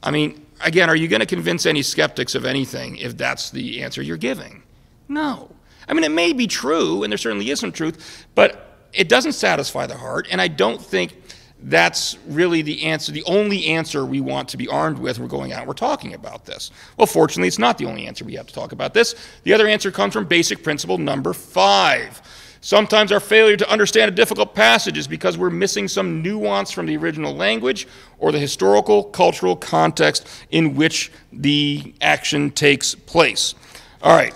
I mean, again, are you going to convince any skeptics of anything if that's the answer you're giving? No. I mean, it may be true, and there certainly is some truth, but it doesn't satisfy the heart, and I don't think that's really the answer, the only answer we want to be armed with when we're going out and we're talking about this. Well, fortunately, it's not the only answer we have to talk about this. The other answer comes from basic principle number 5. Sometimes our failure to understand a difficult passage is because we're missing some nuance from the original language or the historical, cultural context in which the action takes place. All right.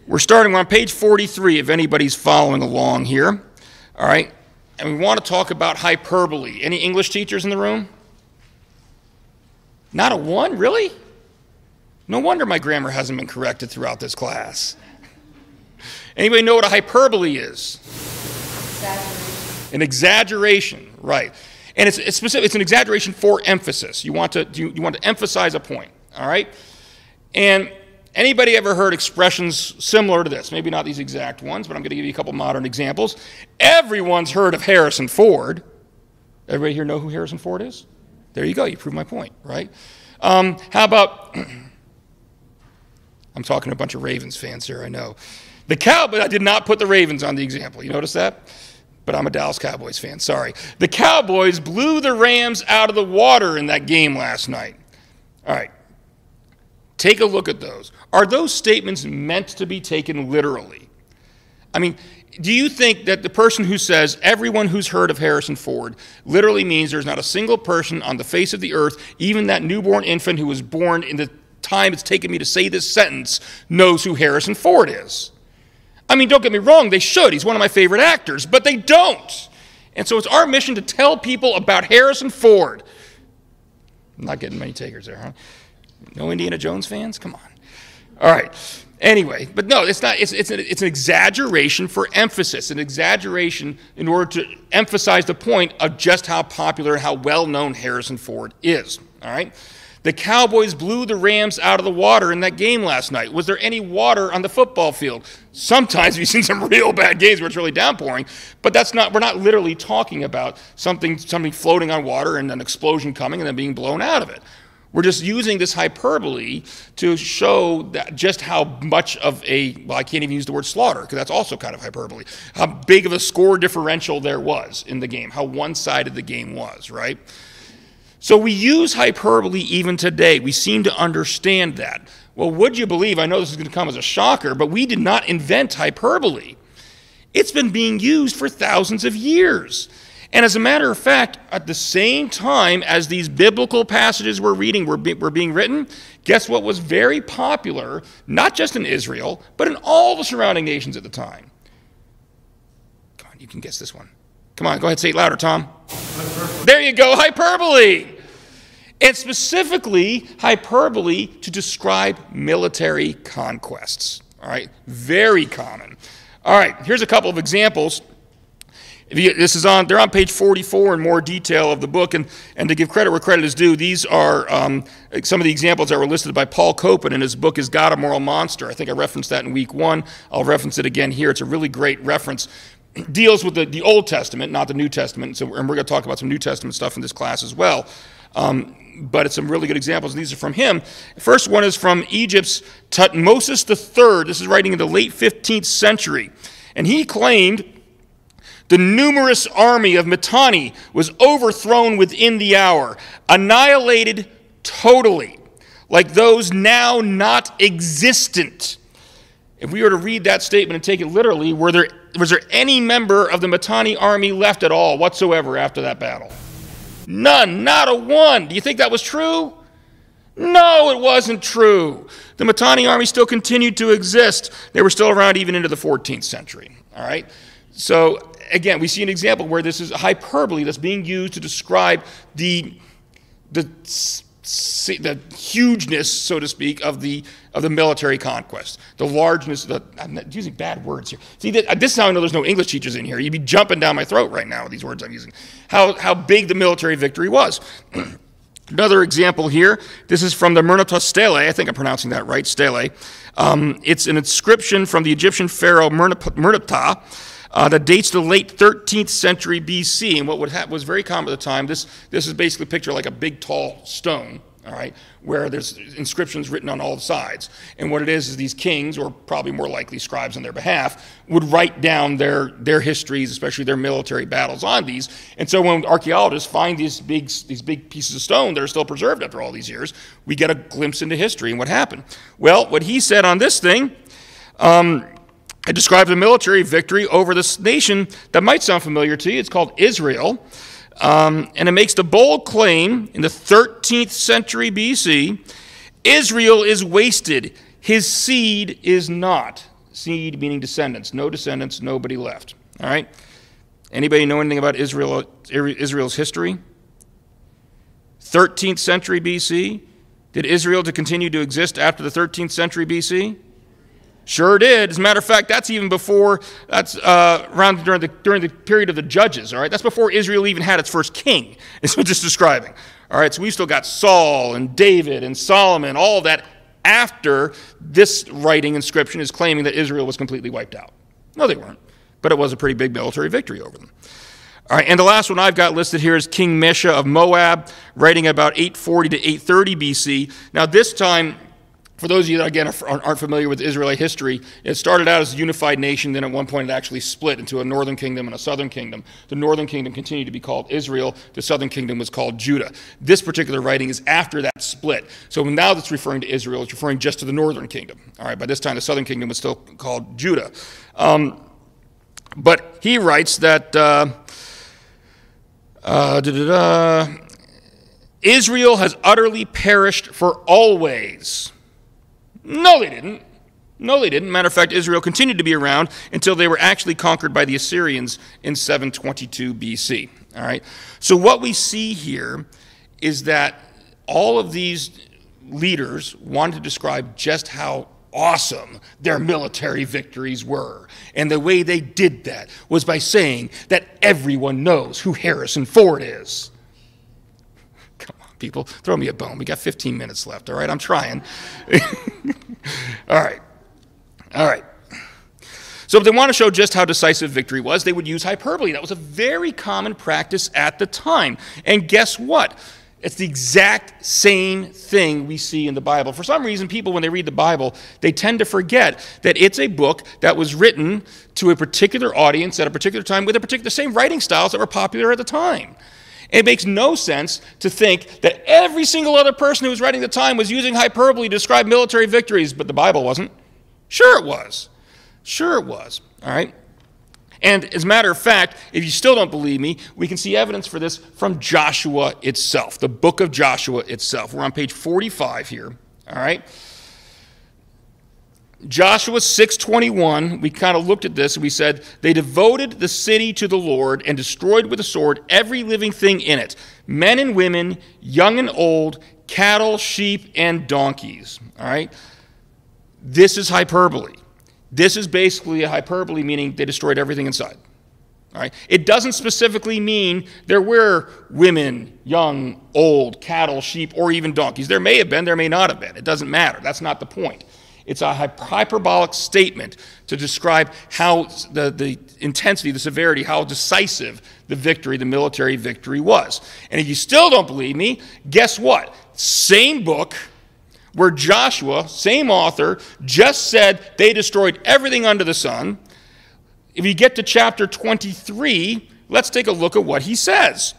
We're on page 43 if anybody's following along here. All right, and we want to talk about hyperbole. Any English teachers in the room? Not a one, really? No wonder my grammar hasn't been corrected throughout this class. Anybody know what a hyperbole is? Exaggeration. An exaggeration, right? And it's specific. It's an exaggeration for emphasis. You want to emphasize a point. All right, and anybody ever heard expressions similar to this? Maybe not these exact ones, but I'm going to give you a couple modern examples. Everyone's heard of Harrison Ford. Everybody here know who Harrison Ford is? There you go. You proved my point, right? How about, I'm talking to a bunch of Ravens fans here, I know. The Cowboys, I did not put the Ravens on the example. You notice that? But I'm a Dallas Cowboys fan, sorry. The Cowboys blew the Rams out of the water in that game last night. All right. Take a look at those. Are those statements meant to be taken literally? I mean, do you think that the person who says everyone who's heard of Harrison Ford literally means there's not a single person on the face of the earth, even that newborn infant who was born in the time it's taken me to say this sentence, knows who Harrison Ford is? I mean, don't get me wrong, they should. He's one of my favorite actors, but they don't. And so it's our mission to tell people about Harrison Ford. I'm not getting many takers there, huh? No Indiana Jones fans? Come on. All right. Anyway, but no, it's not. It's an exaggeration for emphasis, an exaggeration in order to emphasize the point of just how popular and how well-known Harrison Ford is. All right. The Cowboys blew the Rams out of the water in that game last night. Was there any water on the football field? Sometimes we've seen some real bad games where it's really downpouring, but that's not. We're not literally talking about something floating on water and an explosion coming and then being blown out of it. We're just using this hyperbole to show that just how much of I can't even use the word slaughter, because that's also kind of hyperbole, how big of a score differential there was in the game, how one-sided the game was, right? So we use hyperbole even today. We seem to understand that. Well, would you believe, I know this is going to come as a shocker, but we did not invent hyperbole. It's been being used for thousands of years. And as a matter of fact, at the same time as these biblical passages we're reading were being written, guess what was very popular, not just in Israel, but in all the surrounding nations at the time? Come on, you can guess this one. Come on, go ahead, say it louder, Tom. There you go, hyperbole. And specifically, hyperbole to describe military conquests. All right, very common. All right, here's a couple of examples. They're on page 44 in more detail of the book, and to give credit where credit is due, these are some of the examples that were listed by Paul Copan in his book, Is God a Moral Monster? I think I referenced that in week 1. I'll reference it again here. It's a really great reference. It deals with the Old Testament, not the New Testament, and we're going to talk about some New Testament stuff in this class as well. But it's some really good examples, and these are from him. The first one is from Egypt's Tutmosis III. This is writing in the late 15th century. And he claimed the numerous army of Mitanni was overthrown within the hour, annihilated totally, like those now not existent. If we were to read that statement and take it literally, was there any member of the Mitanni army left at all whatsoever after that battle? None, not a one. Do you think that was true? No, it wasn't true. The Mitanni army still continued to exist. They were still around even into the 14th century. All right? So, again, we see an example where this is hyperbole that's being used to describe the hugeness, so to speak, of the military conquest, the largeness. I'm not using bad words here. See, this is how I know there's no English teachers in here. You'd be jumping down my throat right now with these words I'm using. How big the military victory was. Another example here. This is from the Merneptah Stele. I think I'm pronouncing that right, Stele. It's an inscription from the Egyptian pharaoh Merneptah. That dates to the late 13th century BC, and what was very common at the time, this is basically pictured like a big tall stone, all right, where there's inscriptions written on all the sides. And what it is these kings, or probably more likely scribes on their behalf, would write down their histories, especially their military battles on these. And so when archaeologists find these big pieces of stone that are still preserved after all these years, we get a glimpse into history and what happened. Well, what he said on this thing, it describes a military victory over this nation that might sound familiar to you. It's called Israel. And it makes the bold claim in the 13th century BC, Israel is wasted. His seed is not. Seed meaning descendants. No descendants, nobody left. All right? Anybody know anything about Israel's history? 13th century BC. Did Israel to continue to exist after the 13th century BC? Sure did. As a matter of fact, that's even before, that's around during the period of the Judges, all right? That's before Israel even had its first king, is what it's describing. All right, so we've still got Saul and David and Solomon, all of that after this writing inscription is claiming that Israel was completely wiped out. No, they weren't, but it was a pretty big military victory over them. All right, and the last one I've got listed here is King Mesha of Moab, writing about 840 to 830 BC. Now, this time, for those of you that, again, aren't familiar with Israelite history, it started out as a unified nation, then at one point it actually split into a northern kingdom and a southern kingdom. The northern kingdom continued to be called Israel. The southern kingdom was called Judah. This particular writing is after that split. So now that's referring to Israel, it's referring just to the northern kingdom. All right, by this time the southern kingdom was still called Judah. But he writes that Israel has utterly perished for always. No, they didn't. No, they didn't. Matter of fact, Israel continued to be around until they were actually conquered by the Assyrians in 722 BC. All right. So what we see here is that all of these leaders wanted to describe just how awesome their military victories were. And the way they did that was by saying that everyone knows who Harrison Ford is. People, throw me a bone. We got 15 minutes left, all right? I'm trying. All right. So if they want to show just how decisive victory was, they would use hyperbole. That was a very common practice at the time. And guess what? It's the exact same thing we see in the Bible. For some reason, people, when they read the Bible, they tend to forget that it's a book that was written to a particular audience at a particular time with the same writing styles that were popular at the time. It makes no sense to think that every single other person who was writing at the time was using hyperbole to describe military victories, but the Bible wasn't. Sure it was. Sure it was. All right? And as a matter of fact, if you still don't believe me, we can see evidence for this from Joshua itself, the book of Joshua itself. We're on page 45 here. All right? Joshua 6:21, we kind of looked at this and we said, they devoted the city to the Lord and destroyed with the sword every living thing in it, men and women, young and old, cattle, sheep, and donkeys. All right? This is hyperbole. This is basically a hyperbole, meaning they destroyed everything inside. All right? It doesn't specifically mean there were women, young, old, cattle, sheep, or even donkeys. There may have been, there may not have been. It doesn't matter. That's not the point. It's a hyperbolic statement to describe how the intensity, the severity, how decisive the victory, the military victory was. And if you still don't believe me, guess what? Same book where Joshua, same author, just said they destroyed everything under the sun. If you get to chapter 23, let's take a look at what he says.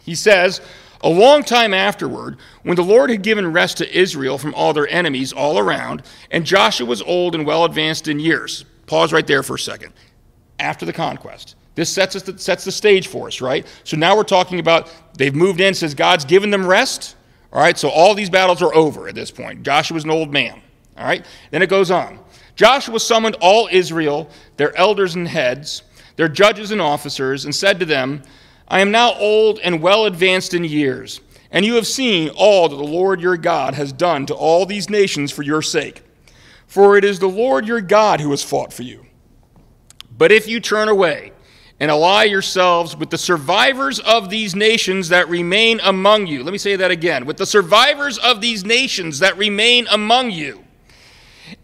He says, a long time afterward, when the Lord had given rest to Israel from all their enemies all around, and Joshua was old and well advanced in years. Pause right there for a second. After the conquest. This sets the stage for us, right? So now we're talking about they've moved in, says God's given them rest. All right, so all these battles are over at this point. Joshua's an old man. All right, then it goes on. Joshua summoned all Israel, their elders and heads, their judges and officers, and said to them, I am now old and well advanced in years, and you have seen all that the Lord your God has done to all these nations for your sake. For it is the Lord your God who has fought for you. But if you turn away and ally yourselves with the survivors of these nations that remain among you, let me say that again, with the survivors of these nations that remain among you,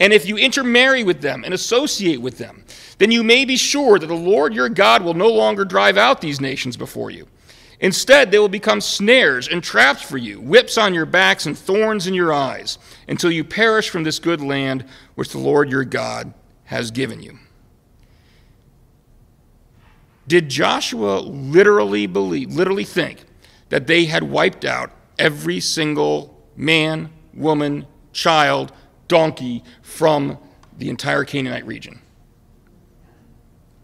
and if you intermarry with them and associate with them, then you may be sure that the Lord your God will no longer drive out these nations before you. Instead, they will become snares and traps for you, whips on your backs and thorns in your eyes, until you perish from this good land which the Lord your God has given you. Did Joshua literally think that they had wiped out every single man, woman, child, donkey from the entire Canaanite region?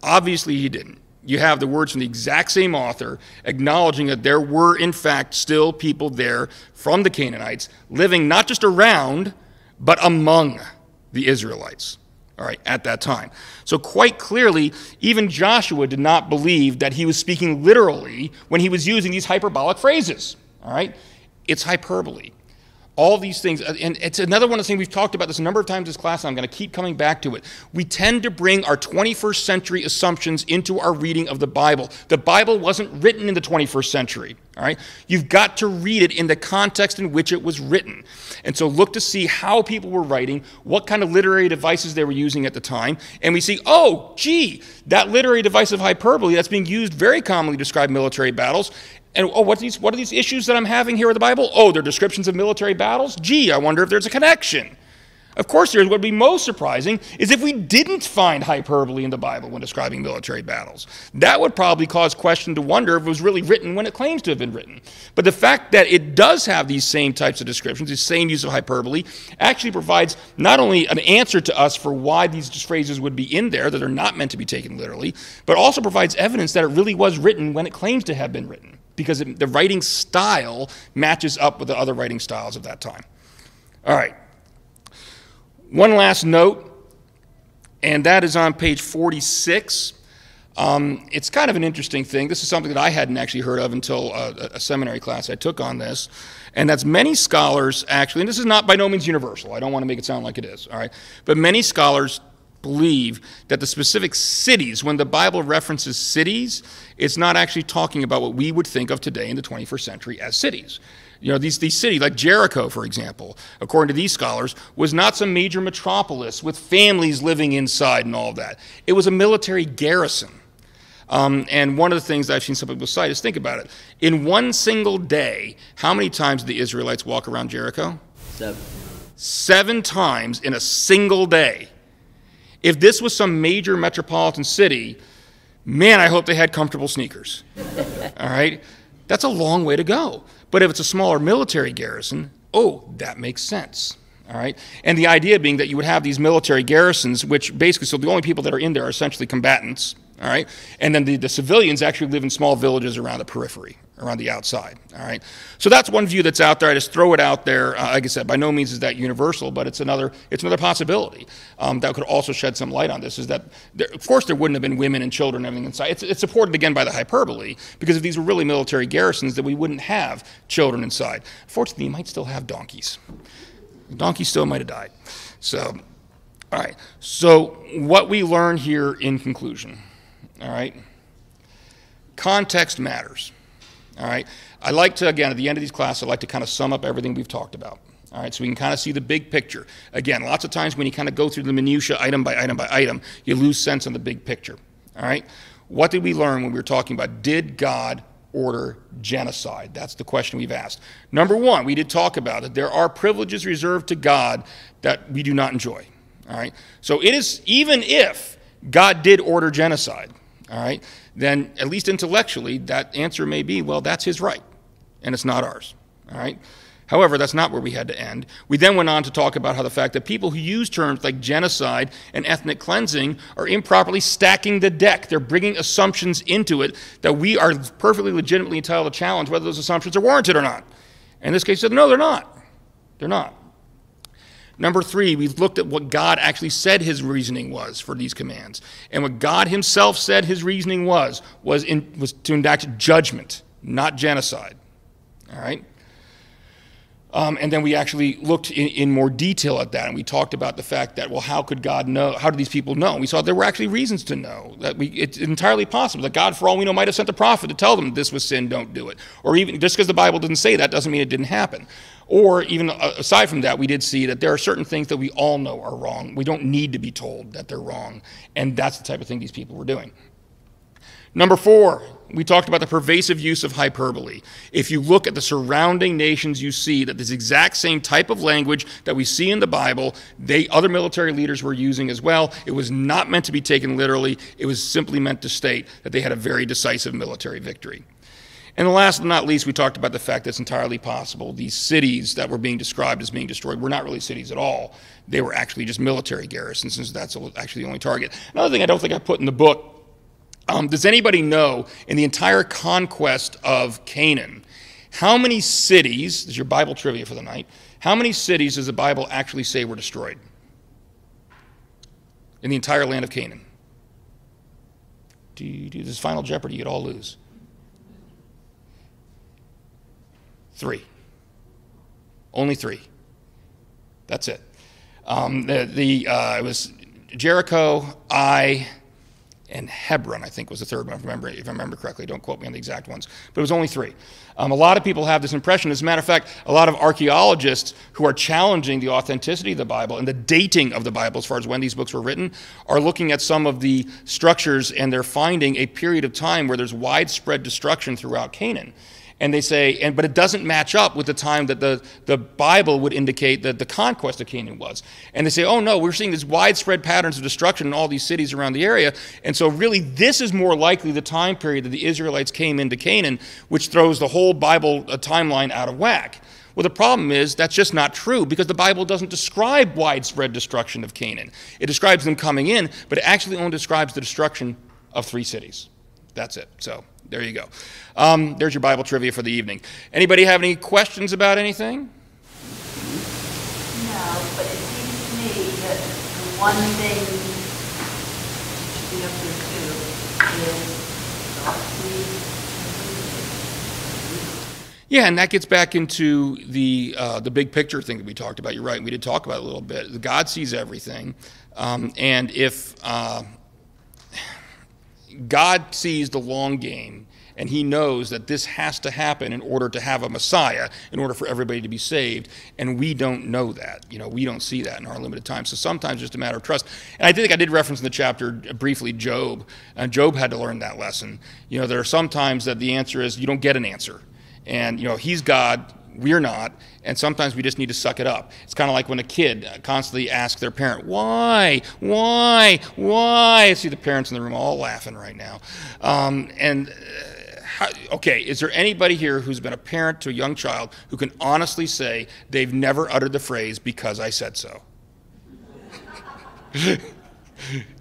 Obviously he didn't. You have the words from the exact same author acknowledging that there were in fact still people there from the Canaanites living not just around but among the Israelites, all right, at that time. So quite clearly, even Joshua did not believe that he was speaking literally when he was using these hyperbolic phrases, all right? It's hyperbole. All these things, and it's another one of the things we've talked about this a number of times in this class, and I'm going to keep coming back to it. We tend to bring our 21st century assumptions into our reading of the Bible. The Bible wasn't written in the 21st century, all right? You've got to read it in the context in which it was written. And so look to see how people were writing, what kind of literary devices they were using at the time, and we see, oh, gee, that literary device of hyperbole that's being used very commonly to describe military battles. And oh, what are these issues that I'm having here in the Bible? Oh, they're descriptions of military battles? Gee, I wonder if there's a connection. Of course there is. What would be most surprising is if we didn't find hyperbole in the Bible when describing military battles. That would probably cause question to wonder if it was really written when it claims to have been written. But the fact that it does have these same types of descriptions, the same use of hyperbole, actually provides not only an answer to us for why these phrases would be in there that are not meant to be taken literally, but also provides evidence that it really was written when it claims to have been written, because the writing style matches up with the other writing styles of that time. All right. One last note, and that is on page 46. It's kind of an interesting thing. This is something that I hadn't actually heard of until a seminary class I took on this, and that's many scholars actually, and this is not by no means universal. I don't want to make it sound like it is, all right? But many scholars believe that the specific cities, when the Bible references cities, it's not actually talking about what we would think of today in the 21st century as cities. You know, these cities, like Jericho, for example, according to these scholars, was not some major metropolis with families living inside and all of that. It was a military garrison. And one of the things I've seen some people cite is, think about it. In one single day, how many times did the Israelites walk around Jericho? 7. 7 times in a single day. If this was some major metropolitan city, man, I hope they had comfortable sneakers. All right? That's a long way to go. But if it's a smaller military garrison, oh, that makes sense. All right? And the idea being that you would have these military garrisons, which basically, so the only people that are in there are essentially combatants, all right? And then the civilians actually live in small villages around the periphery, around the outside, all right? So that's one view that's out there. I just throw it out there. Like I said, by no means is that universal, but it's another possibility that could also shed some light on this, is that, of course, there wouldn't have been women and children and everything inside. It's supported, again, by the hyperbole, because if these were really military garrisons, then we wouldn't have children inside. Fortunately, you might still have donkeys. The donkey still might have died. So, all right. So what we learn here in conclusion, all right, context matters. All right. I like to, again, at the end of these classes, I like to kind of sum up everything we've talked about. All right, so we can kind of see the big picture. Again, lots of times when you kind of go through the minutia item by item by item, you lose sense of the big picture. All right. What did we learn when we were talking about, did God order genocide? That's the question we've asked. Number one, we did talk about that there are privileges reserved to God that we do not enjoy. All right. So it is, even if God did order genocide, all right, then at least intellectually that answer may be, well, that's his right and it's not ours. All right. However, that's not where we had to end. We then went on to talk about how the fact that people who use terms like genocide and ethnic cleansing are improperly stacking the deck. They're bringing assumptions into it that we are perfectly legitimately entitled to challenge whether those assumptions are warranted or not. In this case, said, no, they're not. They're not. Number three, we've looked at what God actually said his reasoning was for these commands. And what God himself said his reasoning was to enact judgment, not genocide. All right? And then we actually looked in more detail at that, and we talked about the fact that, well, how could God know? How did these people know? We saw there were actually reasons to know. It's entirely possible that God, for all we know, might have sent a prophet to tell them this was sin, don't do it. Or even just because the Bible didn't say that doesn't mean it didn't happen. Or even aside from that, we did see that there are certain things that we all know are wrong. We don't need to be told that they're wrong, and that's the type of thing these people were doing. Number four, we talked about the pervasive use of hyperbole. If you look at the surrounding nations, you see that this exact same type of language that we see in the Bible, other military leaders were using as well. It was not meant to be taken literally. It was simply meant to state that they had a very decisive military victory. And last but not least, we talked about the fact that it's entirely possible these cities that were being described as being destroyed were not really cities at all. They were actually just military garrisons, since that's actually the only target. Another thing I don't think I put in the book, does anybody know, in the entire conquest of Canaan, how many cities, this is your Bible trivia for the night, how many cities does the Bible actually say were destroyed in the entire land of Canaan? This is Final Jeopardy, you'd all lose. 3. Only 3. That's it. It was Jericho, Ai, and Hebron, I think, was the third one, if I remember correctly. Don't quote me on the exact ones. But it was only 3. A lot of people have this impression. As a matter of fact, a lot of archaeologists who are challenging the authenticity of the Bible and the dating of the Bible as far as when these books were written are looking at some of the structures, and they're finding a period of time where there's widespread destruction throughout Canaan. And they say, but it doesn't match up with the time that the Bible would indicate that the conquest of Canaan was. And they say, oh no, we're seeing these widespread patterns of destruction in all these cities around the area. And so really this is more likely the time period that the Israelites came into Canaan, which throws the whole Bible timeline out of whack. Well, the problem is that's just not true, because the Bible doesn't describe widespread destruction of Canaan. It describes them coming in, but it actually only describes the destruction of 3 cities. That's it. So there you go. There's your Bible trivia for the evening. Anybody have any questions about anything? No, but it seems to me that the one thing to be up here too is not Yeah, and that gets back into the big picture thing that we talked about. You're right. We did talk about it a little bit. God sees everything, and if God sees the long game, and he knows that this has to happen in order to have a Messiah, in order for everybody to be saved, and we don't know that. We don't see that in our limited time. So sometimes it's just a matter of trust. And I think I did reference in the chapter briefly Job, and Job had to learn that lesson. There are some times that the answer is you don't get an answer. And, he's God, we're not, and sometimes we just need to suck it up. It's kind of like when a kid constantly asks their parent, why? I see the parents in the room all laughing right now. Okay, is there anybody here who's been a parent to a young child who can honestly say they've never uttered the phrase, "because I said so"?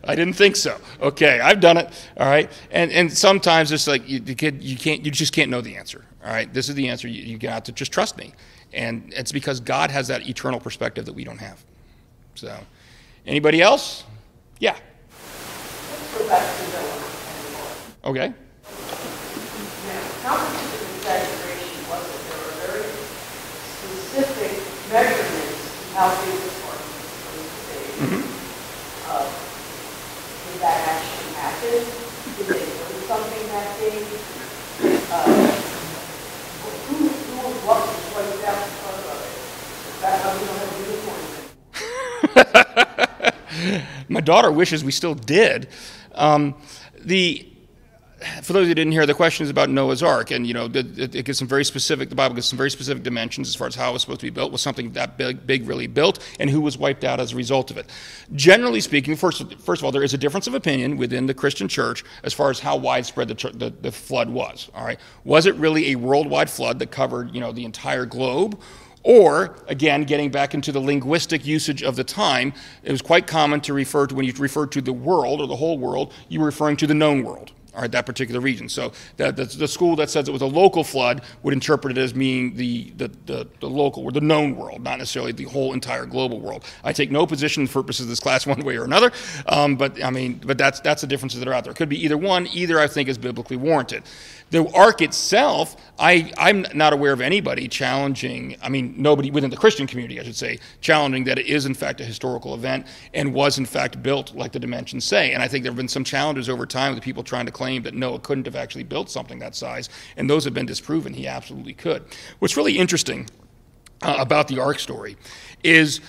I didn't think so. Okay, I've done it. All right, and sometimes it's like you just can't know the answer. All right, this is the answer. You got to just trust me, and it's because God has that eternal perspective that we don't have. So, anybody else? Yeah. Let's go back to Noah. Okay. Now, how much of an exaggeration was it? There were very specific measurements of how big this ark was supposed to be. Mm-hmm. Did that actually happen? Did they learn something that big? What was wiped out in front of it? Is that how we don't have uniforms? My daughter wishes we still did. For those who didn't hear, the question is about Noah's Ark, and it gets some very specific. The Bible gives some very specific dimensions as far as how it was supposed to be built. Was something that big really built, and who was wiped out as a result of it? Generally speaking, first of all, there is a difference of opinion within the Christian church as far as how widespread the flood was. All right, was it really a worldwide flood that covered the entire globe? Or, again, getting back into the linguistic usage of the time, it was quite common to refer to, when you refer to the world or the whole world, you were referring to the known world, all right, that particular region. So the school that says it was a local flood would interpret it as meaning the local or the known world, not necessarily the whole entire global world. I take no position for purposes of this class one way or another, but that's the differences that are out there. It could be either one. Either I think is biblically warranted. The ark itself, I'm not aware of anybody challenging, nobody within the Christian community, I should say, challenging that it is in fact a historical event and was in fact built like the dimensions say. And I think there have been some challenges over time with people trying to claim that Noah couldn't have actually built something that size, and those have been disproven. He absolutely could. What's really interesting about the ark story is,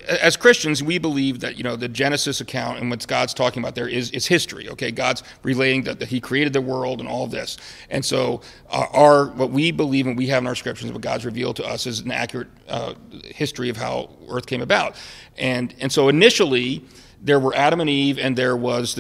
as Christians, we believe that, the Genesis account and what God's talking about there is history, okay? God's relating that he created the world and all of this. And so what we believe and we have in our scriptures, what God's revealed to us is an accurate history of how earth came about. And so initially, there were Adam and Eve, and there was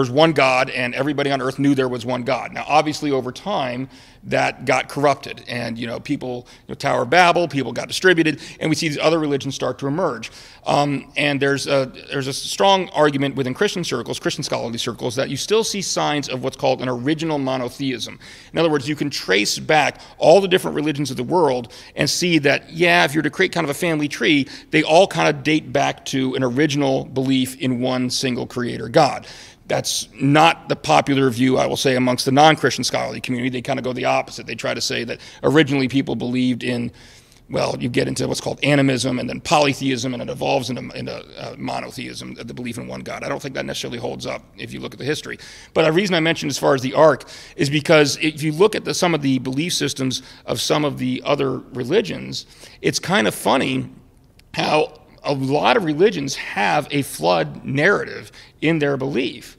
one God, and everybody on earth knew there was one God. Now, obviously, over time, that got corrupted, and people, Tower of Babel, people got distributed, and we see these other religions start to emerge. And there's a strong argument within Christian circles, Christian scholarly circles, that you still see signs of what's called an original monotheism. In other words, you can trace back all the different religions of the world and see that, if you're to create kind of a family tree, they all kind of date back to an original belief in one single creator God. That's not the popular view, I will say, amongst the non-Christian scholarly community. They kind of go the opposite. They try to say that originally people believed in, you get into what's called animism and then polytheism, and it evolves into monotheism, the belief in one God. I don't think that necessarily holds up if you look at the history. But the reason I mentioned as far as the ark is because if you look at some of the belief systems of some of the other religions, it's kind of funny how a lot of religions have a flood narrative in their belief.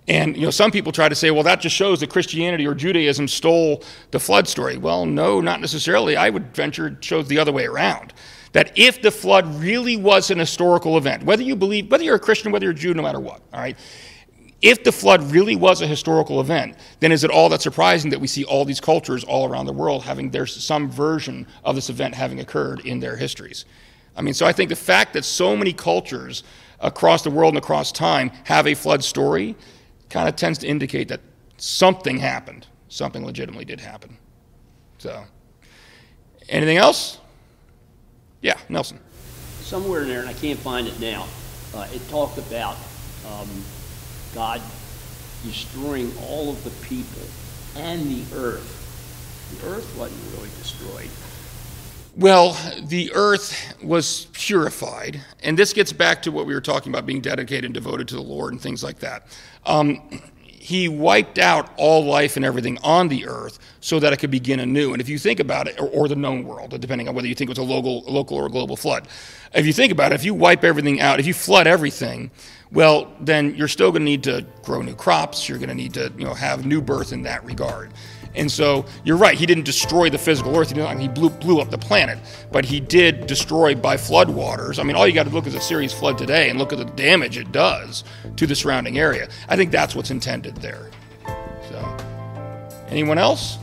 And some people try to say, well, that just shows that Christianity or Judaism stole the flood story. Well, no, not necessarily. I would venture it shows the other way around. That if the flood really was an historical event, whether you're a Christian, whether you're a Jew, no matter what, all right, if the flood really was a historical event, then is it all that surprising that we see all these cultures all around the world having some version of this event having occurred in their histories? So I think the fact that so many cultures across the world and across time have a flood story kind of tends to indicate that something happened. Something legitimately did happen. So, anything else? Yeah, Nelson. Somewhere in there, and I can't find it now, it talked about God destroying all of the people and the earth. The earth wasn't really destroyed. Well, the earth was purified, and this gets back to what we were talking about, being dedicated and devoted to the Lord and things like that. He wiped out all life and everything on the earth so that it could begin anew. And if you think about it, or the known world, depending on whether you think it was a local or a global flood, if you think about it, if you wipe everything out, if you flood everything, well, then you're still going to need to grow new crops. You're going to need to, have new birth in that regard. And so you're right, he didn't destroy the physical earth, he blew up the planet, but he did destroy by flood waters. All you got to look is a serious flood today and look at the damage it does to the surrounding area. I think that's what's intended there. So, Anyone else?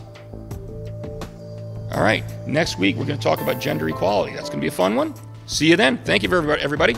All right. Next week, we're going to talk about gender equality. That's going to be a fun one. See you then. Thank you, everybody.